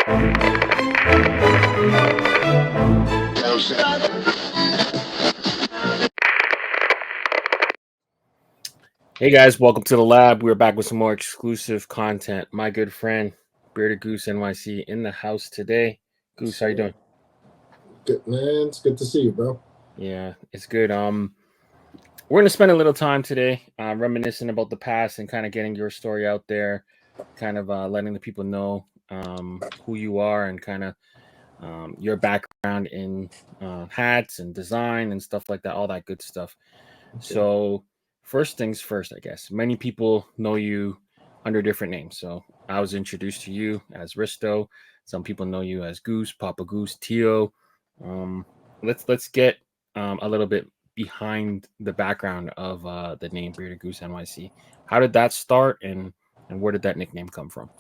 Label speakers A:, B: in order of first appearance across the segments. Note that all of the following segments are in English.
A: Hey guys, welcome to the lab. We're back with some more exclusive content. My good friend Bearded Goose NYC in the house today. Goose, how you doing?
B: Good, man. It's good to see you, bro.
A: Yeah, it's good. We're gonna spend a little time today reminiscing about the past and kind of getting your story out there, kind of letting the people know who you are and kind of your background in hats and design and stuff like that, all that good stuff.
B: Okay.
A: So, first things first, I guess. Many people know you under different names. So, I was introduced to you as Risto. Some people know you as Goose, Papa Goose, Tio. Um, let's get a little bit behind the background of the name Bearded Goose NYC. How did that start, and where did that nickname come from?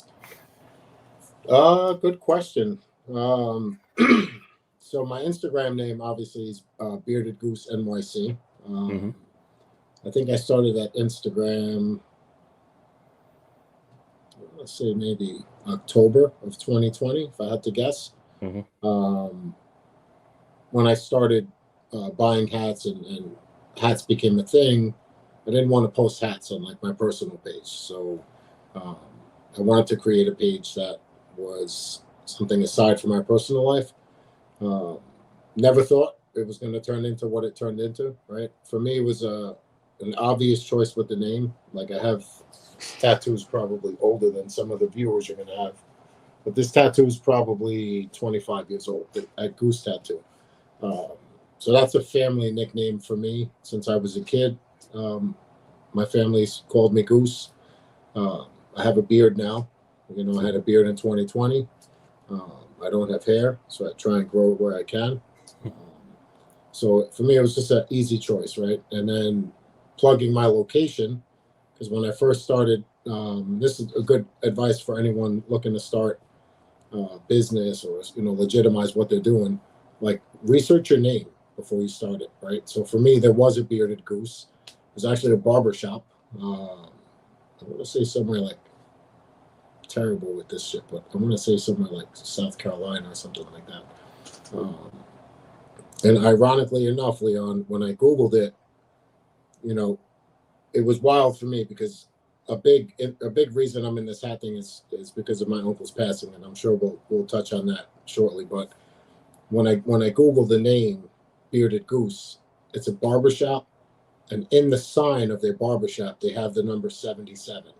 B: Good question. So my Instagram name obviously is Bearded Goose NYC.
A: Hmm.
B: I think I started that Instagram, let's say maybe October of 2020, if I had to guess.
A: Hmm.
B: Um, when I started buying hats and hats became a thing, I didn't want to post hats on like my personal page. So um, I wanted to create a page that was something aside from my personal life. Um, Never thought it was going to turn into what it turned into. Right, for me, it was an obvious choice with the name. Like I have tattoos probably older than some of the viewers you're going to have, but this tattoo is probably 25 years old. At Goose Tattoo. Um, so that's a family nickname for me since I was a kid. Um, my family's called me Goose. Uh, I have a beard now. I had a beard in 2020. I don't have hair, so I try and grow it where I can. So for me, it was just an easy choice, right? And then plugging my location, because when I first started, this is a good advice for anyone looking to start business or legitimize what they're doing. Like research your name before you start it, right? So for me, there was a Bearded Goose. It was actually a barber shop. I want to say somewhere like terrible with this shit, but I'm gonna say somewhere like South Carolina or something like that. Um, and ironically enough, Leon, when I Googled it, you know, it was wild for me because a big reason I'm in this hat thing is because of my uncle's passing, and I'm sure we'll touch on that shortly. But when I Googled the name Bearded Goose, it's a barbershop, and in the sign of their barbershop, they have the number 77,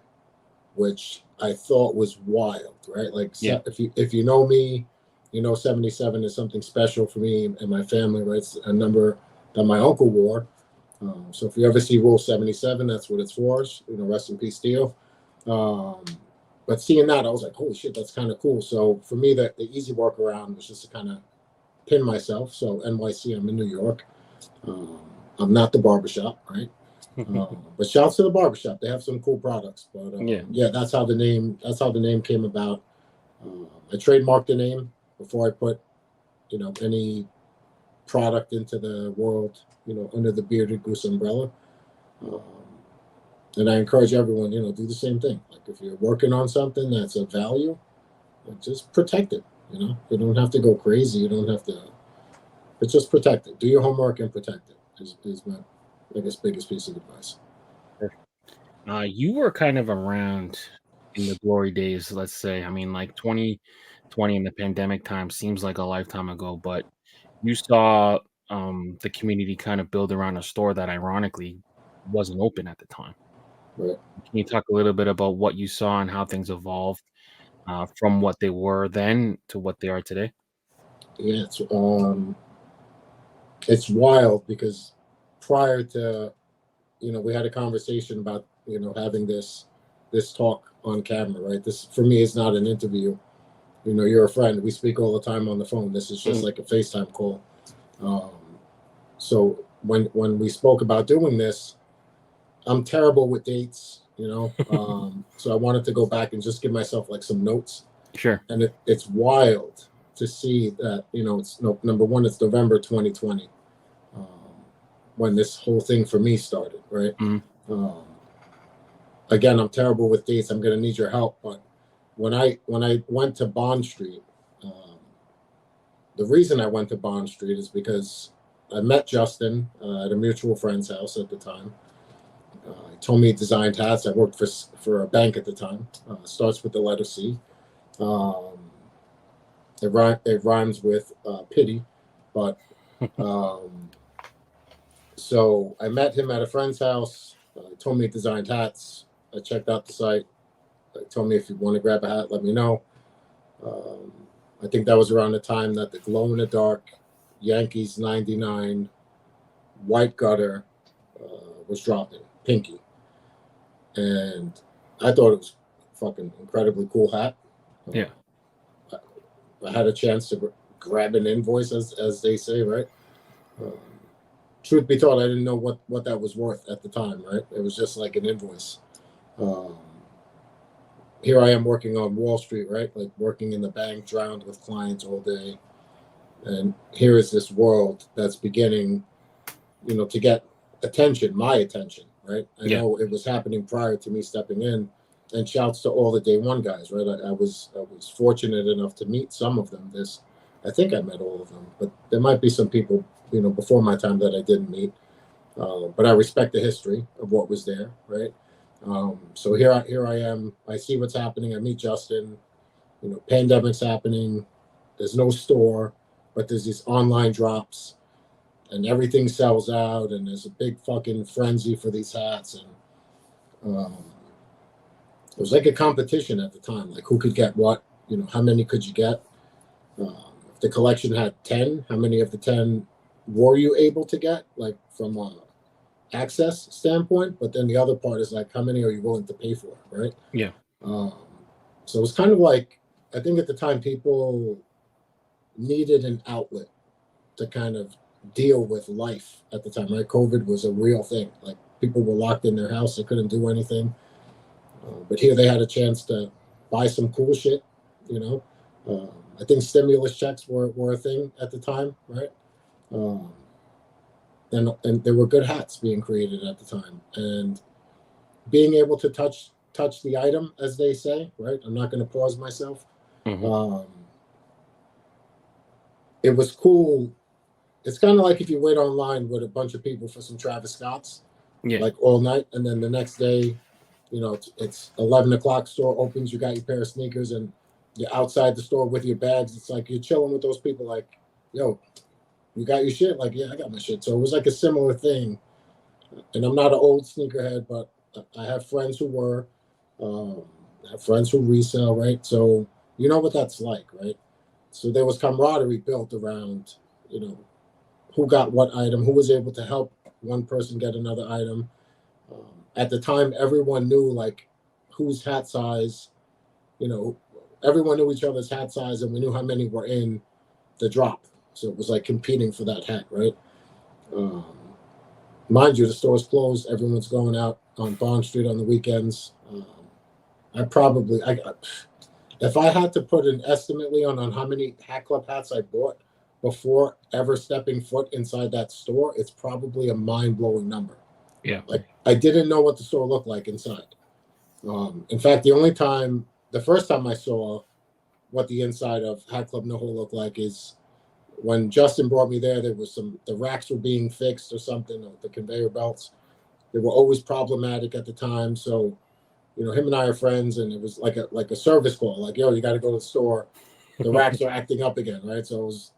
B: which I thought was wild, right? Like
A: Yeah.
B: if you know me, 77 is something special for me and my family, right? It's a number that my uncle wore. So if you ever see Rule 77, that's what it's for. Rest in peace, Theo. Um, but seeing that, I was like, holy shit, that's kind of cool. So for me, the easy workaround was just to kind of pin myself. So NYC, I'm in New York. Um, I'm not the barbershop, right? But shouts to the barbershop. They have some cool products. But
A: Yeah.
B: yeah, that's how the name came about. I trademarked the name before I put any product into the world, under the Bearded Goose umbrella. Um, and I encourage everyone, do the same thing. Like if you're working on something that's of value, like, just protect it. You don't have to go crazy. You don't have to, but just protect it. Do your homework and protect it. Is my biggest piece of advice.
A: You were kind of around in the glory days, let's say. I mean, like 2020 in the pandemic time seems like a lifetime ago, but you saw the community kind of build around a store that ironically wasn't open at the time.
B: Right.
A: Can you talk a little bit about what you saw and how things evolved from what they were then to what they are today?
B: Yeah. It's wild because prior to we had a conversation about having this talk on camera, right? This for me is not an interview. You're a friend. We speak all the time on the phone. This is just
A: Mm.
B: like a FaceTime call. Um, so when we spoke about doing this, I'm terrible with dates. So I wanted to go back and just give myself like some notes,
A: Sure.
B: and it's wild to see that it's no number one. It's November 2020 um, when this whole thing for me started, right?
A: Mm.
B: Um, Again, I'm terrible with dates. I'm going to need your help. But when I went to Bond Street, the reason I went to Bond Street is because I met Justin at a mutual friend's house at the time. He told me he designed hats. I worked for a bank at the time. Starts with the letter C. It rhymes with pity, but so I met him at a friend's house. He told me he designed hats. I checked out the site. He told me if you want to grab a hat, let me know. I think that was around the time that the glow in the dark Yankees '99 white gutter was dropping, pinky, and I thought it was fucking incredibly cool hat.
A: Yeah.
B: I had a chance to grab an invoice, as they say, right? Truth be told, I didn't know what that was worth at the time, right? It was just like an invoice. Here I am working on Wall Street, right? Like working in the bank, drowned with clients all day. And here is this world that's beginning, to get attention, my attention, right? I know it was happening prior to me stepping in. And shouts to all the day one guys, right? I was fortunate enough to meet some of them. I think I met all of them, but there might be some people, before my time that I didn't meet. But I respect the history of what was there, right? So here I am. I see what's happening. I meet Justin. Pandemic's happening. There's no store, but there's these online drops, and everything sells out, and there's a big fucking frenzy for these hats, and it was like a competition at the time, like who could get what, how many could you get? If the collection had 10, how many of the 10 were you able to get, like from a access standpoint? But then the other part is like, how many are you willing to pay for, right?
A: Yeah.
B: So it was kind of like, I think at the time people needed an outlet to kind of deal with life at the time, right? COVID was a real thing. Like people were locked in their house, they couldn't do anything. But here they had a chance to buy some cool shit, I think stimulus checks were a thing at the time, right? And there were good hats being created at the time. And being able to touch the item, as they say, right? I'm not going to pause myself.
A: Mm-hmm.
B: It was cool. It's kind of like if you wait online with a bunch of people for some Travis Scotts, like all night, and then the next day, it's 11 o'clock, store opens, you got your pair of sneakers, and you're outside the store with your bags. It's like you're chilling with those people like, yo, you got your shit? Like, yeah, I got my shit. So it was like a similar thing. And I'm not an old sneakerhead, but I have friends who were, I have friends who resell, right? So you know what that's like, right? So there was camaraderie built around, who got what item, who was able to help one person get another item. At the time, everyone knew like whose hat size, everyone knew each other's hat size, and we knew how many were in the drop. So it was like competing for that hat, right? Mind you, the store's closed. Everyone's going out on Bond Street on the weekends. If I had to put an estimate, Leon, on how many Hat Club hats I bought before ever stepping foot inside that store, it's probably a mind-blowing number.
A: Yeah.
B: Like, I didn't know what the store looked like inside. In fact, the first time I saw what the inside of Hat Club NoHo looked like is when Justin brought me there. There was the racks were being fixed or something, or the conveyor belts. They were always problematic at the time. So, him and I are friends, and it was like a service call, like, yo, you got to go to the store. The racks are acting up again, right? So it was,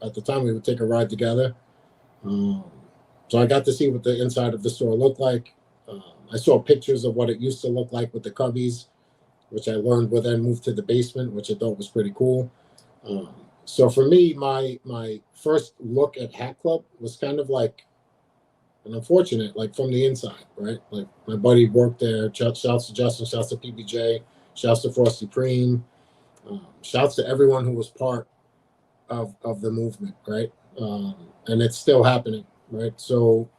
B: at the time we would take a ride together. So I got to see what the inside of the store looked like. I saw pictures of what it used to look like with the cubbies, which I learned would then move to the basement, which I thought was pretty cool. So for me, my first look at Hat Club was kind of like an unfortunate, like from the inside, right? Like my buddy worked there. Shouts to Justin, shouts to PBJ, shouts to Frosty Cream, shouts to everyone who was part of the movement, right? And it's still happening, right? So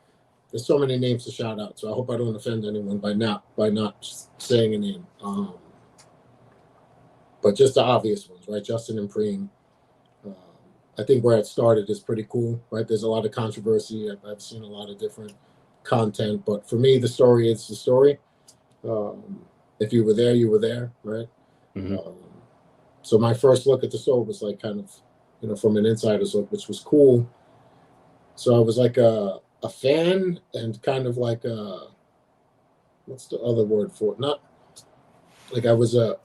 B: there's so many names to shout out. So I hope I don't offend anyone by not saying a name. But just the obvious ones, right? Justin and Preem. I think where it started is pretty cool, right? There's a lot of controversy. I've seen a lot of different content, but for me, the story is the story. If you were there, you were there, right?
A: Mm-hmm.
B: So my first look at the store was like kind of from an insider's look, which was cool. So I was like a fan and kind of like what's the other word for it? Not like I was a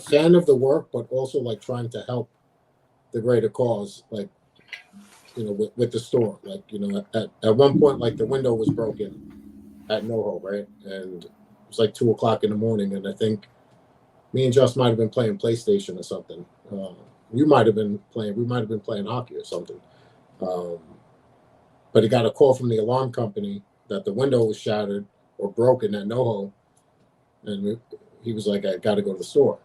B: fan of the work, but also like trying to help the greater cause, like with the store. Like at one point, like the window was broken at NoHo, right? And it was like 2 o'clock in the morning, and I think me and Just might have been playing PlayStation or something. You might have been playing. We might have been playing hockey or something. But he got a call from the alarm company that the window was shattered or broken at NoHo, and he was like, "I got to go to the store."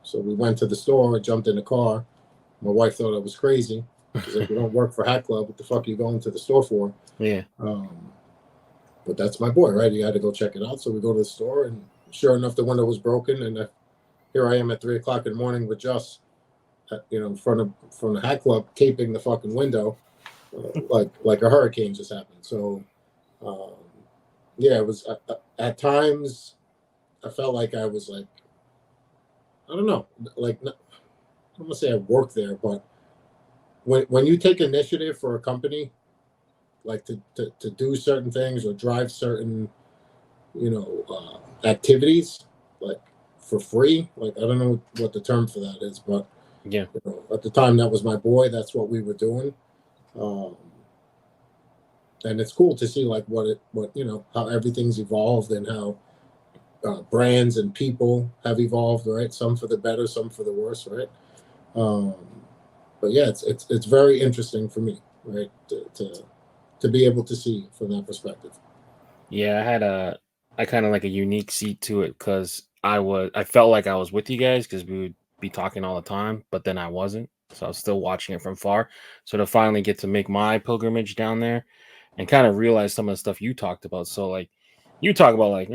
B: So we went to the store, jumped in the car. My wife thought I was crazy. She's like, "You don't work for Hat Club. What the fuck are you going to the store for?"
A: Yeah.
B: But that's my boy, right? You had to go check it out. So we go to the store, and sure enough, the window was broken. And here I am at 3 o'clock in the morning with Just, in front of from the Hat Club, taping the fucking window, like a hurricane just happened. So, yeah, it was at times I felt like I was like, I don't know, like I don't want to say I work there, but when you take initiative for a company, like to do certain things or drive certain activities, like for free, like I don't know what the term for that is, but
A: Yeah.
B: at the time that was my boy. That's what we were doing, and it's cool to see like what how everything's evolved and how brands and people have evolved, right? Some for the better, some for the worse, right? But yeah, it's very interesting for me, right, to be able to see from that perspective.
A: Yeah, I kind of like a unique seat to it because I felt like I was with you guys because we would be talking all the time, but then I wasn't, so I was still watching it from far. So to finally get to make my pilgrimage down there and kind of realize some of the stuff you talked about. So like you talk about like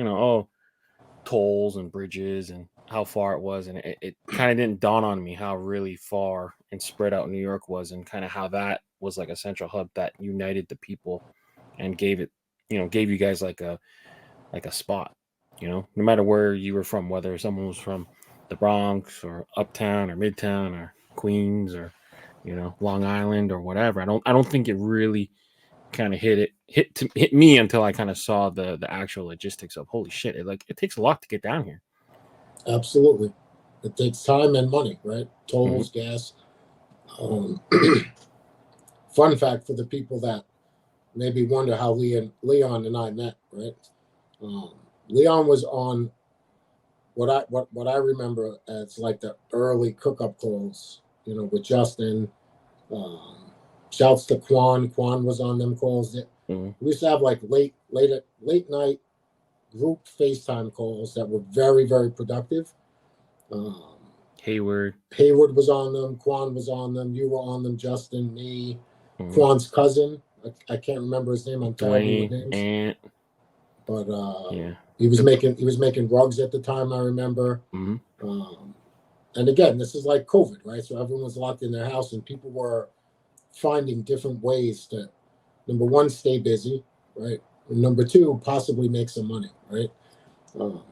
A: tolls and bridges and how far it was, and it kind of didn't dawn on me how really far and spread out New York was, and kind of how that was like a central hub that united the people and gave you guys like a spot, no matter where you were from, whether someone was from the Bronx or Uptown or Midtown or Queens or Long Island or whatever. I don't think it really kind of hit me until I kind of saw the actual logistics of holy shit. It takes a lot to get down here.
B: Absolutely, it takes time and money, right? Tolls,
A: Mm-hmm.
B: gas. Fun fact for the people that maybe wonder how Leon and I met, right? Leon was on what I remember as like the early cook-up calls, with Justin. Um, Shouts to Quan. Quan was on them calls.
A: Mm-hmm.
B: We used to have like late night group FaceTime calls that were very, very productive.
A: Hayward
B: Was on them. Quan was on them. You were on them. Justin, me,
A: mm-hmm.
B: Quan's cousin. I can't remember his name. I'm terrible with
A: Dwayne,
B: names.
A: Ant.
B: But
A: Yeah.
B: he was making rugs at the time. I remember.
A: Mm-hmm.
B: And again, this is like COVID, right? So everyone was locked in their house, and people were finding different ways to, number one, stay busy, right? And number two, possibly make some money, right?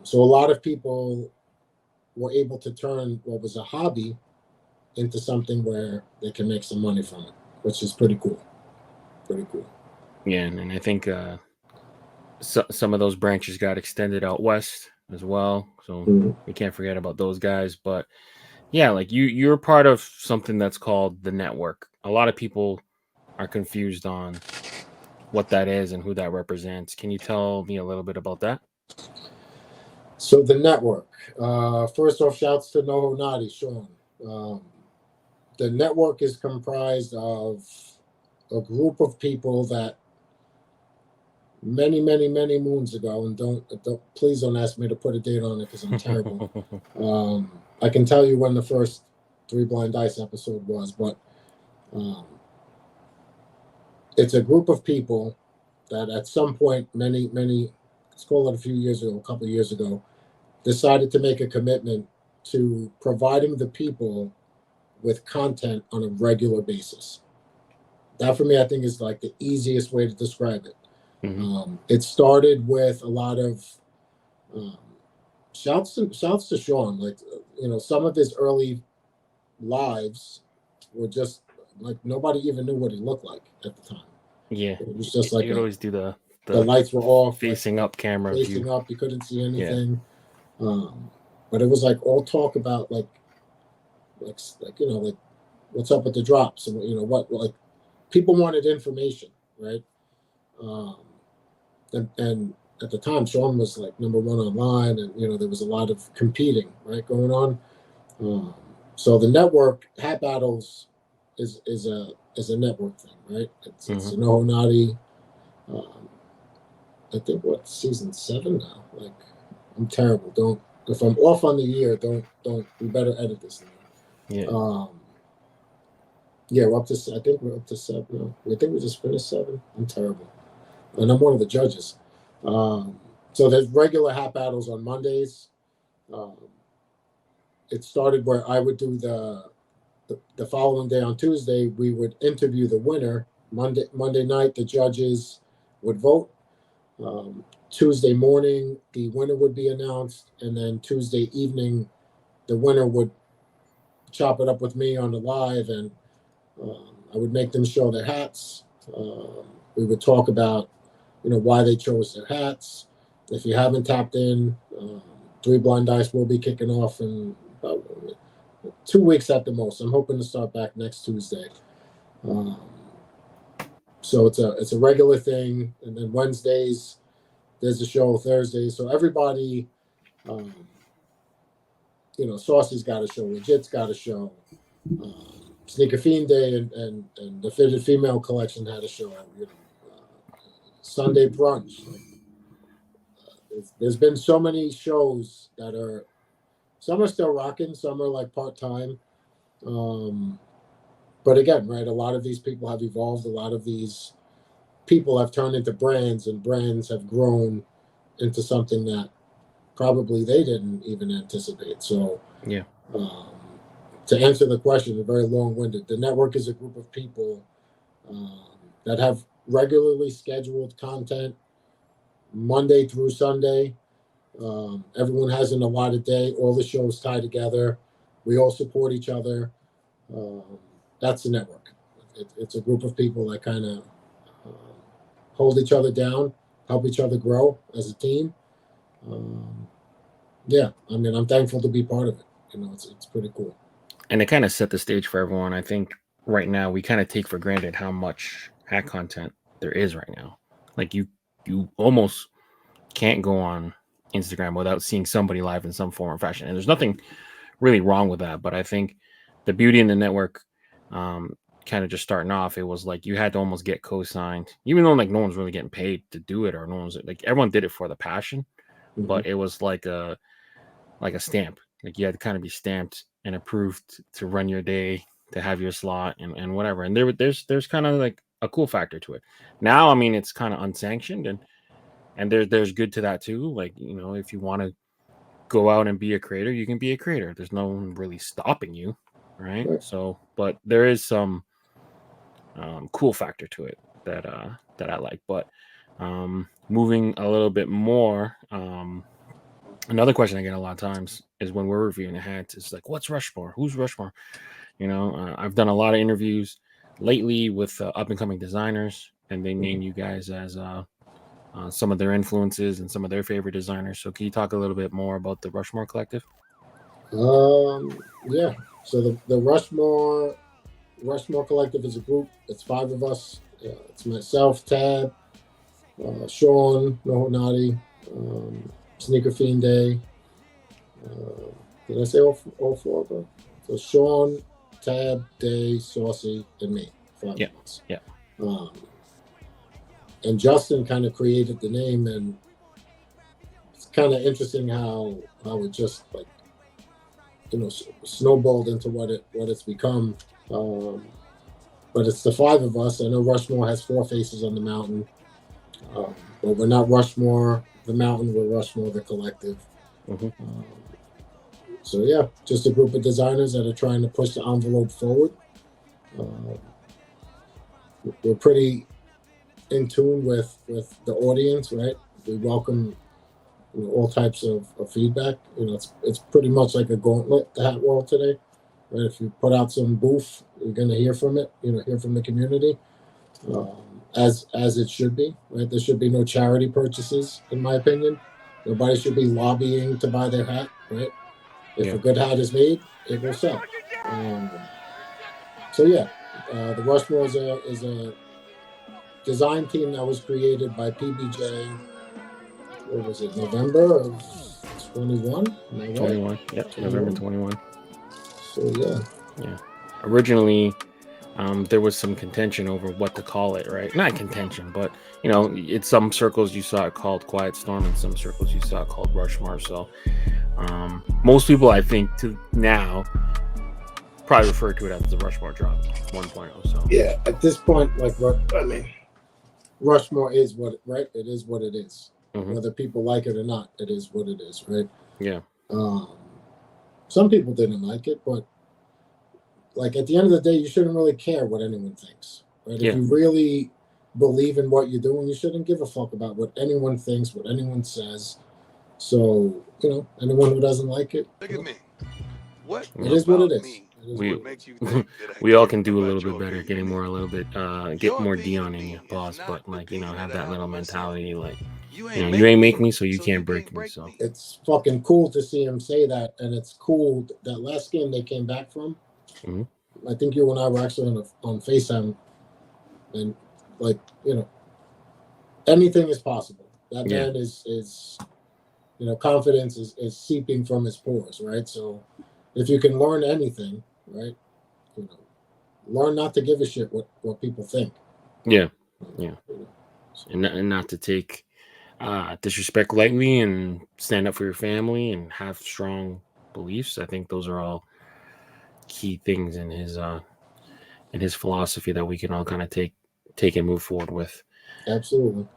B: So a lot of people were able to turn what was a hobby into something where they can make some money from it, which is pretty cool. Pretty cool.
A: Yeah, and I think some of those branches got extended out west as well, so we can't forget about those guys. But yeah, like you're part of something that's called the network. A lot of people are confused on what that is and who that represents. Can you tell me a little bit about that?
B: So the network. First off, shouts to NoHo Nadi, Sean. The network is comprised of a group of people that many, many, many moons ago, and please don't ask me to put a date on it because I'm terrible. I can tell you when the first Three Blind Dice episode was, but it's a group of people that at some point, many, let's call it a couple of years ago, decided to make a commitment to providing the people with content on a regular basis. That for me, I think is like the easiest way to describe it.
A: Mm-hmm.
B: It started with a lot of shouts to Sean. Like some of his early lives were just like nobody even knew what he looked like at the time.
A: Yeah,
B: It was just like
A: you'd always do the
B: lights were off,
A: facing up camera
B: facing
A: view.
B: up. You couldn't see anything. But it was like all talk about like like what's up with the drops, and what like people wanted information, right? Um, and at the time, Sean was like number one online, and there was a lot of competing right going on. So the network Hat Battles is a network thing, right? It's a NoHo Naughty. I think what season 7 now. Like I'm terrible. Don't if I'm off on the year, don't we better edit this thing.
A: Yeah.
B: Yeah, we're up to. I think we're up to 7. No, I think we just finished 7. I'm terrible, and I'm one of the judges. So there's regular Hat Battles on Mondays. It started where I would do the following day on Tuesday. We would interview the winner. Monday night, the judges would vote. Tuesday morning, the winner would be announced, and then Tuesday evening, the winner would chop it up with me on the live, and I would make them show their hats. We would talk about, why they chose their hats. If you haven't tapped in, 3 Blind Dice will be kicking off in about 2 weeks at the most. I'm hoping to start back next Tuesday. So it's a regular thing, and then Wednesdays there's a show. Thursdays, so everybody, Saucy's got a show, Legit's got a show. Sneaker Fiend Day and the Fitted Female Collection had a show. Sunday brunch. There's been so many shows that are, some are still rocking, some are like part-time. But again, right, a lot of these people have evolved. A lot of these people have turned into brands, and brands have grown into something that probably they didn't even anticipate. So
A: yeah.
B: To answer the question, very long-winded, the network is a group of people that have regularly scheduled content Monday through Sunday. Everyone has an allotted day. All the shows tie together. We all support each other. That's the network. It's a group of people that kind of hold each other down, help each other grow as a team. Yeah, I mean, I'm thankful to be part of it. It's pretty cool.
A: And it kind of set the stage for everyone. I think right now we kind of take for granted how much hat content there is right now. Like you almost can't go on Instagram without seeing somebody live in some form or fashion. And there's nothing really wrong with that. But I think the beauty in the network, kind of just starting off, it was like you had to almost get co-signed, even though like no one's really getting paid to do it, or no one's like, everyone did it for the passion. But it was like a stamp. Like you had to kind of be stamped and approved to run your day, to have your slot and whatever. And there's kind of like a cool factor to it. Now, I mean, it's kind of unsanctioned, and there's good to that too. Like, if you want to go out and be a creator, you can be a creator. There's no one really stopping you, right? So, but there is some cool factor to it that I like. But moving a little bit more, another question I get a lot of times is when we're reviewing the hats, it's like, what's Rushmore? Who's Rushmore? I've done a lot of interviews lately with up and coming designers, and they name you guys as some of their influences and some of their favorite designers. So can you talk a little bit more about the Rushmore Collective?
B: Yeah. So the Rushmore Collective is a group. It's 5 of us. It's myself, Tab, Sean, NoHo Naughty, Sneaker Fiend Day. Did I say all 4 of them? So Sean, Tab, Day, Saucy, and me. 5 of us.
A: Yeah.
B: And Justin kind of created the name, and it's kind of interesting how it just like snowballed into what it's become. But it's the 5 of us. I know Rushmore has 4 faces on the mountain, but we're not Rushmore the mountain. We're Rushmore the collective. So yeah, just a group of designers that are trying to push the envelope forward. We're pretty in tune with the audience, right? We welcome all types of feedback. It's pretty much like a gauntlet, the hat world today. Right? If you put out some boof, you're going to hear from it. Hear from the community, as it should be. Right? There should be no charity purchases, in my opinion. Nobody should be lobbying to buy their hat. Right? If a good hat is made, it will sell. So yeah, the Rushmore is a design team that was created by PBJ. What was it? November of 21? Am I right?
A: 21. Yep, November 21.
B: So
A: yeah. Originally, there was some contention over what to call it, right? Not contention, but in some circles you saw it called Quiet Storm, in some circles you saw it called Rushmore. So most people, I think, to now probably refer to it as the Rushmore drop 1.0. So
B: yeah, at this point, Rushmore is what right. It is what it is. Mm-hmm. Whether people like it or not, it is what it is, right?
A: Yeah.
B: Some people didn't like it, but at the end of the day, you shouldn't really care what anyone thinks, right?
A: Yeah.
B: If you really believe in what you're doing, you shouldn't give a fuck about what anyone thinks, what anyone says. So, anyone who doesn't like it,
C: look at me. What
B: it is what it is.
A: We all can do a little bit better, getting more, a little bit, get more Dion in your boss, but have that little mentality, you ain't make me, so you can't break me. So
B: it's fucking cool to see him say that, and it's cool that last game they came back from. Mm-hmm. I think you and I were actually on FaceTime, and anything is possible. That man is confidence is seeping from his pores, right? So if you can learn anything, right, learn not to give a shit what people think.
A: Yeah. And not to take disrespect lightly, and stand up for your family and have strong beliefs. I think those are all key things in his philosophy that we can all kind of take and move forward with.
B: Absolutely.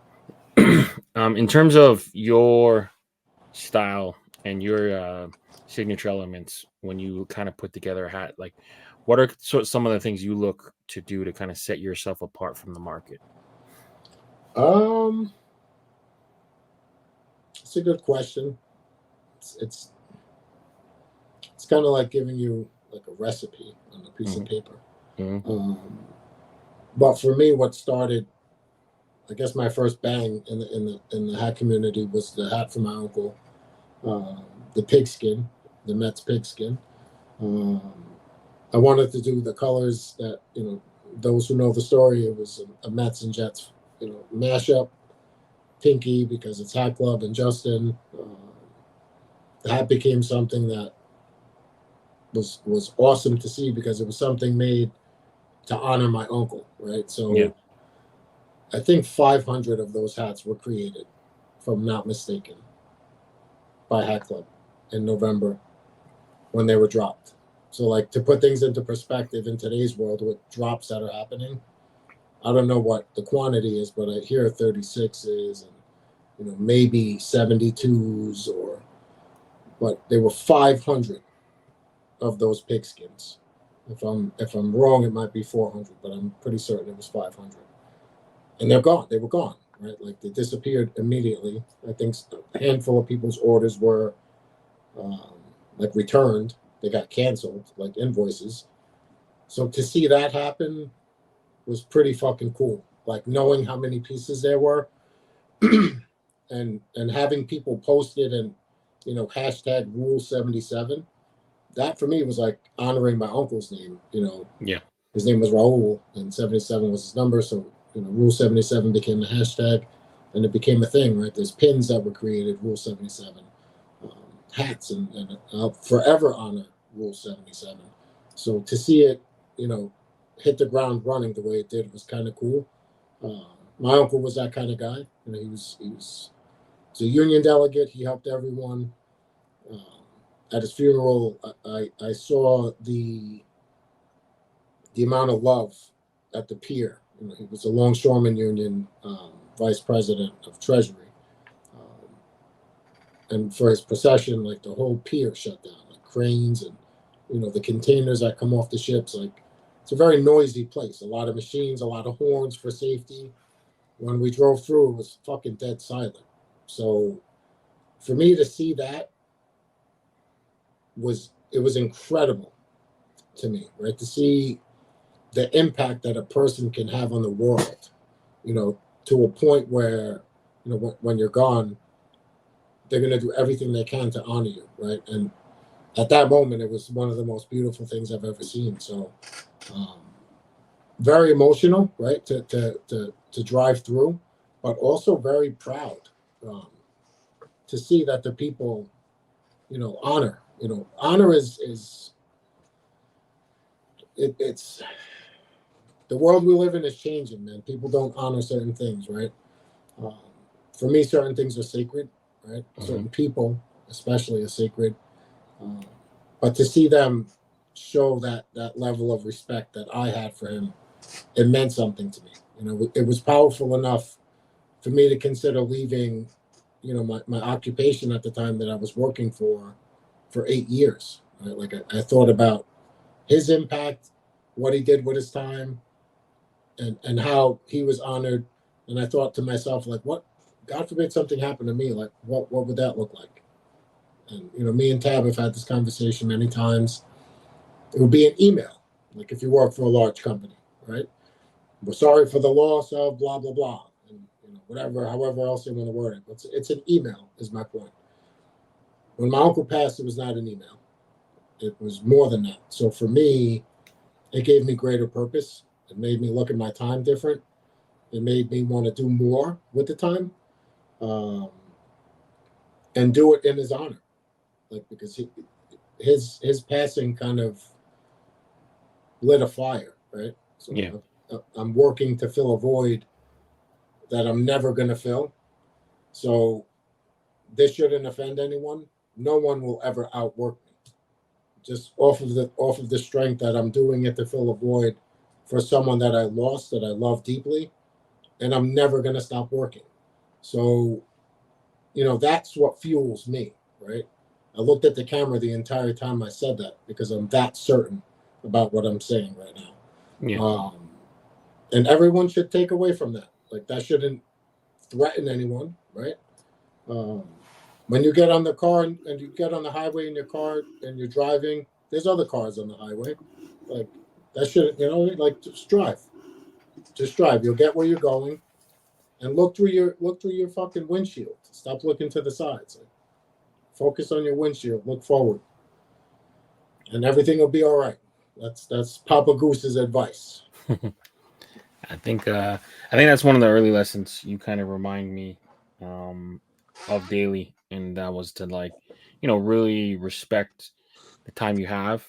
A: In terms of your style and your signature elements, when you kind of put together a hat, what are some of the things you look to do to kind of set yourself apart from the market?
B: It's a good question. It's kind of like giving you a recipe on a piece of paper. Mm-hmm. But for me, what started, I guess, my first bang in the hat community was the hat from my uncle, the pigskin, the Mets pigskin. I wanted to do the colors that those who know the story. It was a Mets and Jets mashup, pinky because it's Hat Club and Justin. The hat became something that was awesome to see because it was something made to honor my uncle, right? So I think 500 of those hats were created, if I'm not mistaken, by Hat Club in November when they were dropped. So to put things into perspective in today's world with drops that are happening, I don't know what the quantity is, but I hear 36s and maybe 72s, but there were 500 of those pigskins. If I'm wrong, it might be 400, but I'm pretty certain it was 500. And they're gone. They were gone, right? They disappeared immediately. I think a handful of people's orders were returned. They got canceled, invoices. So to see that happen was pretty fucking cool. Knowing how many pieces there were, and having people post it and hashtag Rule 77. That for me was honoring my uncle's name. His name was Raul, and 77 was his number. So Rule 77 became the hashtag, and it became a thing. Right? There's pins that were created, Rule 77, hats, and I'll forever honor Rule 77. So to see it, hit the ground running the way it did was kind of cool. My uncle was that kind of guy. He was a union delegate. He helped everyone. At his funeral, I saw the amount of love at the pier. He was a longshoreman union vice president of Treasury, and for his procession, the whole pier shut down, cranes and the containers that come off the ships. It's a very noisy place. A lot of machines, a lot of horns for safety. When we drove through, it was fucking dead silent. So for me to see that, it was incredible. to me, right? To see the impact that a person can have on the world, to a point where, when you're gone, they're going to do everything they can to honor you, right? And at that moment, it was one of the most beautiful things I've ever seen. So, very emotional, right? To drive through, but also very proud to see that the people, honor. Honor is it's the world we live in is changing, man. People don't honor certain things, right? Um, for me, certain things are sacred, right?
A: Mhm.
B: Certain people, especially, are sacred. But to see them show that level of respect that I had for him, it meant something to me. It was powerful enough for me to consider leaving, my occupation at the time that I was working for 8 years. Right? Like I thought about his impact, what he did with his time, and how he was honored. And I thought to myself, like, what, God forbid something happened to me, like what would that look like? And me and Tab have had this conversation many times. It would be an email, like if you work for a large company, right? We're sorry for the loss of blah blah blah, and whatever, however else you want to word it. It's an email, is my point. When my uncle passed, it was not an email. It was more than that. So for me, it gave me greater purpose. It made me look at my time different. It made me want to do more with the time, and do it in his honor, like because his passing kind of lit a fire, right? So
A: Yeah.
B: I'm working to fill a void that I'm never going to fill. So this shouldn't offend anyone. No one will ever outwork me. Just off of the strength that I'm doing it to fill a void for someone that I lost, that I love deeply, and I'm never going to stop working. So, that's what fuels me, right? I looked at the camera the entire time I said that because I'm that certain about what I'm saying right now.
A: Yeah.
B: And everyone should take away from that. Like, that shouldn't threaten anyone, right? When you get on the car and you get on the highway in your car and you're driving, there's other cars on the highway. Like, that shouldn't, like, just drive. Just drive. You'll get where you're going, and look through your fucking windshield. Stop looking to the sides. Like, focus on your windshield. Look forward, and everything will be all right. That's Papa Goose's advice.
A: I think that's one of the early lessons you kind of remind me of daily, and that was to, like, really respect the time you have,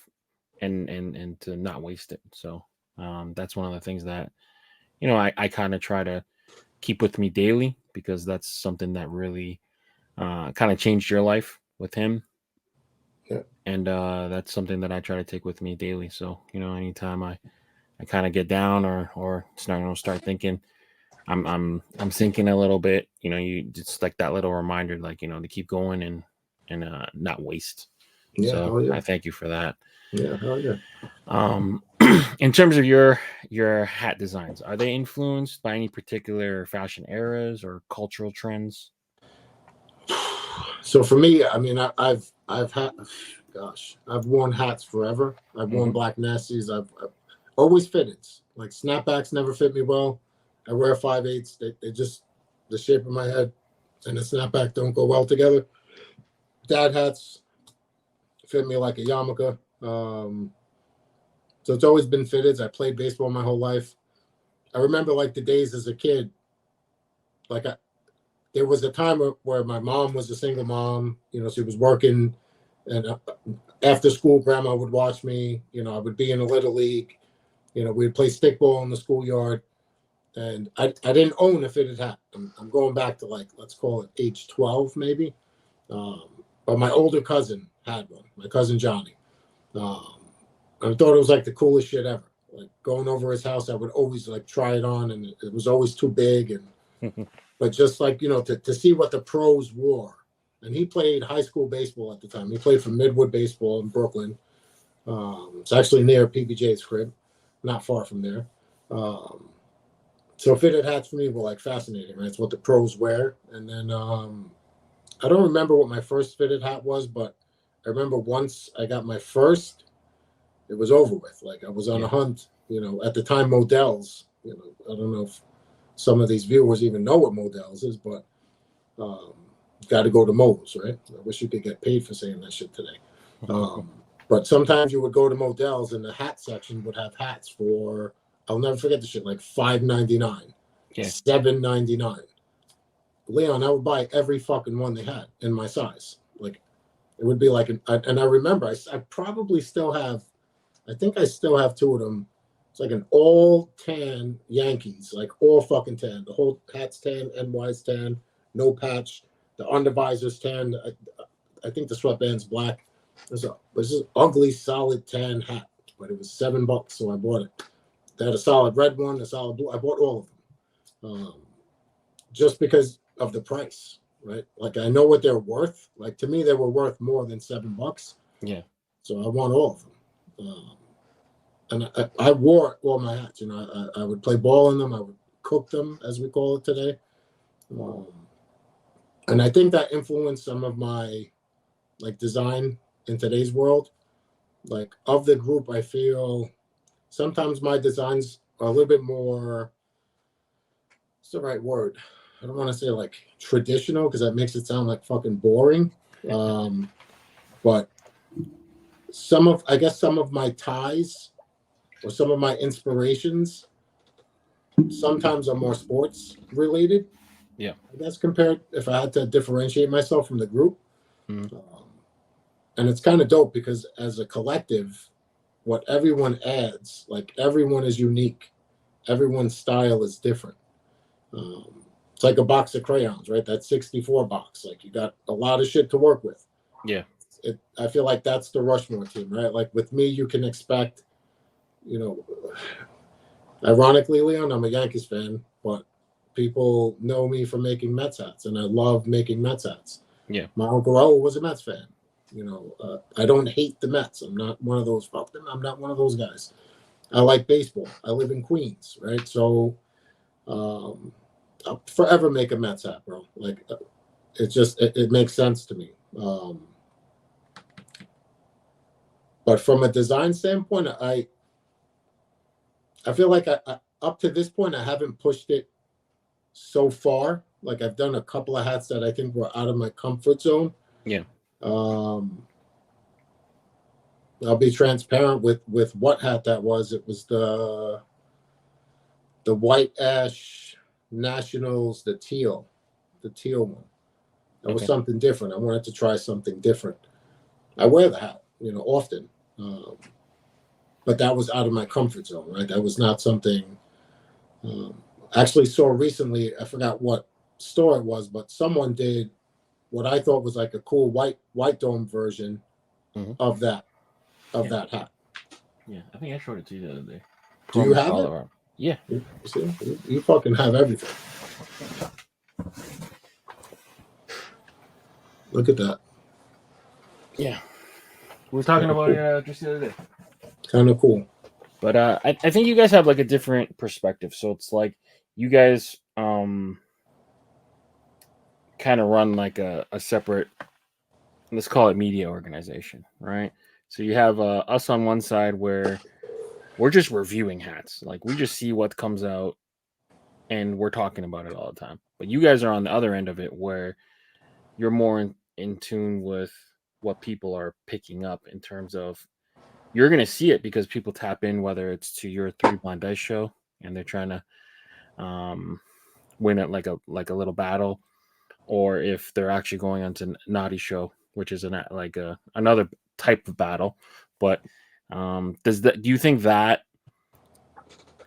A: and to not waste it. So that's one of the things that I kind of try to keep with me daily, because that's something that really kind of changed your life with him.
B: Yeah.
A: And that's something that I try to take with me daily. So anytime I kind of get down or start thinking, I'm thinking a little bit, you just like that little reminder, like, to keep going and not waste.
B: Yeah.
A: So
B: Hell yeah.
A: I thank you for that.
B: Yeah. Hell yeah.
A: In terms of your hat designs, are they influenced by any particular fashion eras or cultural trends?
B: So for me, I mean, I've had, gosh, I've worn hats forever. I've worn black nasties. I've always fitted. Like, snapbacks never fit me well. I wear 5/8. They just, the shape of my head and the snapback don't go well together. Dad hats fit me like a yarmulke. So it's always been fitted. I played baseball my whole life. I remember, like, the days as a kid. Like, there was a time where my mom was a single mom. She was working, and after school, grandma would watch me. I would be in a little league. We'd play stickball in the schoolyard, and I didn't own a fitted hat. I'm going back to, like, let's call it age 12 maybe. But my older cousin had one. My cousin Johnny. I thought it was like the coolest shit ever. Like, going over his house, I would always, like, try it on, and it was always too big. But just, like, to see what the pros wore. And he played high school baseball at the time. He played for Midwood Baseball in Brooklyn. It's actually near PBJ's crib, not far from there. So fitted hats for me were, like, fascinating, right? It's what the pros wear. And then I don't remember what my first fitted hat was, but I remember once I got my first, it was over with. Like I was on
A: Yeah.
B: a hunt, you know, at the time Models, you know, I don't know if some of these viewers even know what Models is, but got to go to Mo's, right? I wish you could get paid for saying that shit today. But sometimes you would go to Models and the hat section would have hats for, I'll never forget the shit, like $5.99,
A: Yeah.
B: $7.99. Leon, I would buy every fucking one they had in my size. Like it would be like, and I remember I probably still have, I think I still have two of them. It's like an all tan Yankees, like all fucking tan. The whole hat's tan, NY's tan, no patch. The undervisor's tan. I think the sweatband's black. This is ugly, solid tan hat, but it was $7, so I bought it. They had a solid red one, a solid blue. I bought all of them, just because of the price, right? Like I know what they're worth. Like to me, they were worth more than $7.
A: Yeah.
B: So I want all of them. And I wore all my hats. You know, I would play ball in them. I would cook them, as we call it today. And I think that influenced some of my like design in today's world. Like of the group, I feel sometimes my designs are a little bit more, what's the right word? I don't want to say like traditional because that makes it sound like fucking boring. But I guess some of my ties or some of my inspirations sometimes are more sports related.
A: Yeah.
B: I guess compared if I had to differentiate myself from the group. And it's kind of dope because as a collective, what everyone adds, like everyone is unique. Everyone's style is different. It's like a box of crayons, right? That 64 box. Like you got a lot of shit to work with.
A: Yeah.
B: I feel like that's the Rushmore team, right? Like with me, you can expect, you know, ironically, Leon, I'm a Yankees fan, but people know me for making Mets hats, and I love making Mets hats.
A: Yeah.
B: My uncle Raul was a Mets fan. You know, I don't hate the Mets. I'm not one of those. Fuck them. I'm not one of those guys. I like baseball. I live in Queens, right? So, I'll forever make a Mets hat, bro. Like, it makes sense to me. But from a design standpoint, I feel like I up to this point I haven't pushed it so far. Like I've done a couple of hats that I think were out of my comfort zone.
A: Yeah.
B: I'll be transparent with what hat that was. It was the white ash Nationals, the teal one. That was something different. I wanted to try something different. I wear the hat, you know, often, but that was out of my comfort zone, right? That was not something. I actually saw recently. I forgot what store it was, but someone did what I thought was like a cool white dome version of that hat.
A: Yeah, I think I showed it to you the other day.
B: Do you have it?
A: Yeah.
B: See, you fucking have everything. Look at that.
A: Yeah. We were talking about it just the other day.
B: Kind of cool.
A: But I think you guys have like a different perspective. So it's like you guys kind of run like a separate, let's call it media organization, right? So you have us on one side where we're just reviewing hats. Like we just see what comes out and we're talking about it all the time. But you guys are on the other end of it where you're more in tune with what people are picking up in terms of you're going to see it because people tap in, whether it's to your Three Blind Dice show and they're trying to win it like a little battle, or if they're actually going on to Naughty Show, which is another type of battle. But do you think that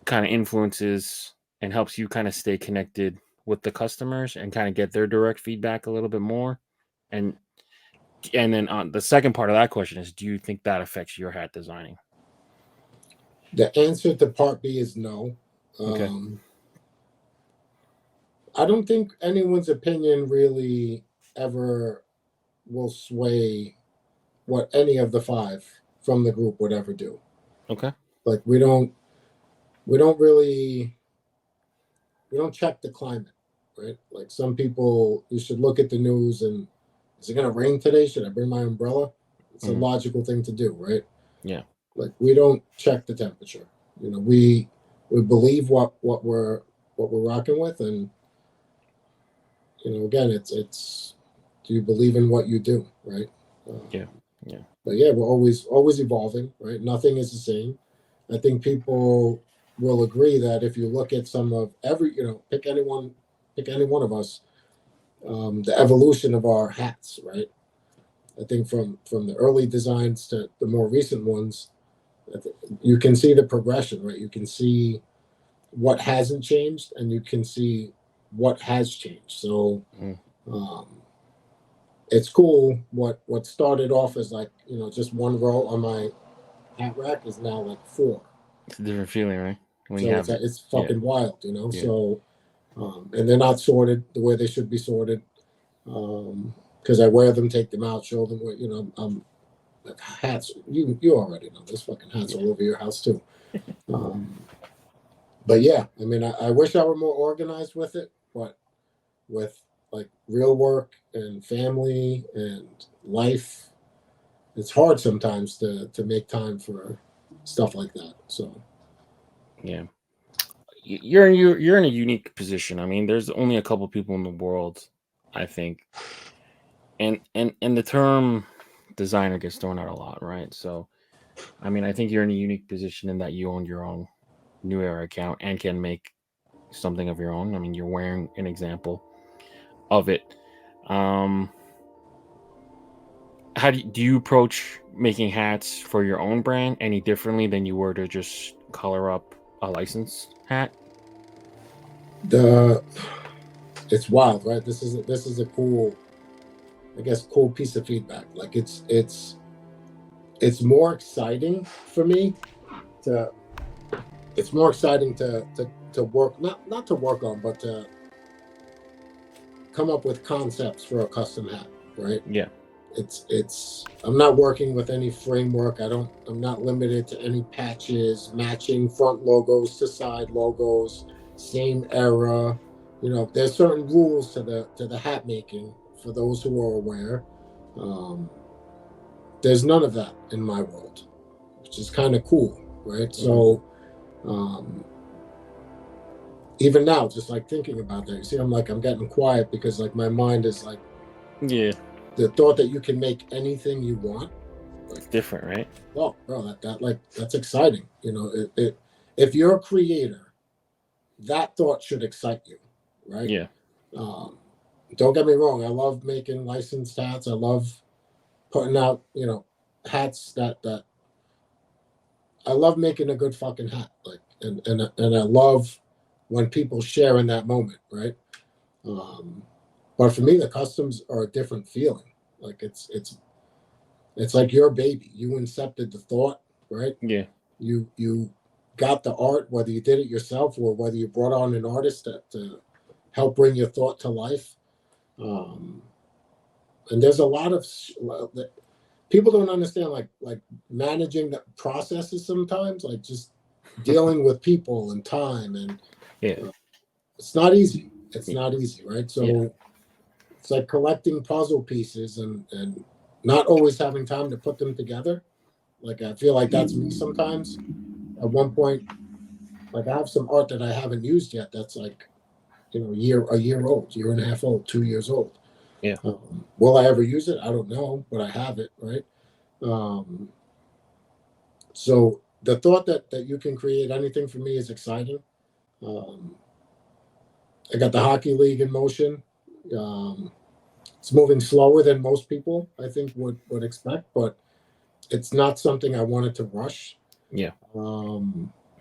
A: kind of influences and helps you kind of stay connected with the customers and kind of get their direct feedback a little bit more? And then on the second part of that question is, do you think that affects your hat designing?
B: The answer to part B is no.
A: Okay.
B: I don't think anyone's opinion really ever will sway what any of the five from the group would ever do.
A: Okay.
B: Like we don't check the climate, right? Like some people, you should look at the news and is it going to rain today? Should I bring my umbrella? It's a logical thing to do, right?
A: Yeah.
B: Like we don't check the temperature. You know, we believe what we're rocking with, and you know, again, it's do you believe in what you do, right?
A: Yeah. Yeah.
B: But yeah, we're always evolving, right? Nothing is the same. I think people will agree that if you look at some of every, you know, pick any one of us, the evolution of our hats, right? I think from the early designs to the more recent ones, you can see the progression, right? You can see what hasn't changed, and you can see what has changed. So um, it's cool. What started off as like, you know, just one row on my hat rack is now like four.
A: It's a different feeling, right? When you
B: So
A: have it.
B: it's fucking wild, you know.
A: Yeah.
B: So and they're not sorted the way they should be sorted. Because I wear them, take them out, show them what, you know. Like hats. You already know there's fucking hats all over your house too. But yeah, I mean, I wish I were more organized with it, but with like real work and family and life, it's hard sometimes to make time for stuff like that. So
A: Yeah. You're in a unique position. I mean, there's only a couple people in the world, I think, and the term designer gets thrown out a lot, right? So, I mean, I think you're in a unique position in that you own your own New Era account and can make something of your own. I mean, you're wearing an example of it. Um, how do you approach making hats for your own brand any differently than you were to just color up a licensed hat?
B: the it's wild, right? This is a cool, I guess, cool piece of feedback. Like it's more exciting for me to it's more exciting to work, not to work on, but to come up with concepts for a custom hat, right?
A: Yeah.
B: It's I'm not working with any framework. I'm not limited to any patches, matching front logos to side logos, same era. You know, there's certain rules to the hat making for those who are aware. Um, there's none of that in my world, which is kind of cool, right?
A: Mm-hmm.
B: So even now, just like thinking about that, you see, I'm getting quiet because like my mind is like,
A: Yeah.
B: the thought that you can make anything you want.
A: It's different, right?
B: Oh, bro, that's exciting. You know, if you're a creator, that thought should excite you, right?
A: Yeah.
B: Um, don't get me wrong. I love making licensed hats. I love putting out, you know, hats that I love making a good fucking hat. Like, and I love when people share in that moment, right? But for me, the customs are a different feeling. Like it's like your baby. You incepted the thought, right?
A: Yeah.
B: You got the art, whether you did it yourself or whether you brought on an artist to help bring your thought to life. And there's a lot of people don't understand like managing the processes sometimes, like just dealing with people and time, and
A: Yeah.
B: it's not easy. It's
A: Yeah.
B: not easy, right? So
A: Yeah.
B: it's like collecting puzzle pieces and not always having time to put them together. Like I feel like that's me sometimes. At one point, like I have some art that I haven't used yet. That's like, you know, a year old, year and a half old, 2 years old.
A: Yeah.
B: Will I ever use it? I don't know, but I have it, right? So the thought that you can create anything for me is exciting. Um, I got the hockey league in motion. It's moving slower than most people, I think, would expect, but it's not something I wanted to rush.
A: Yeah.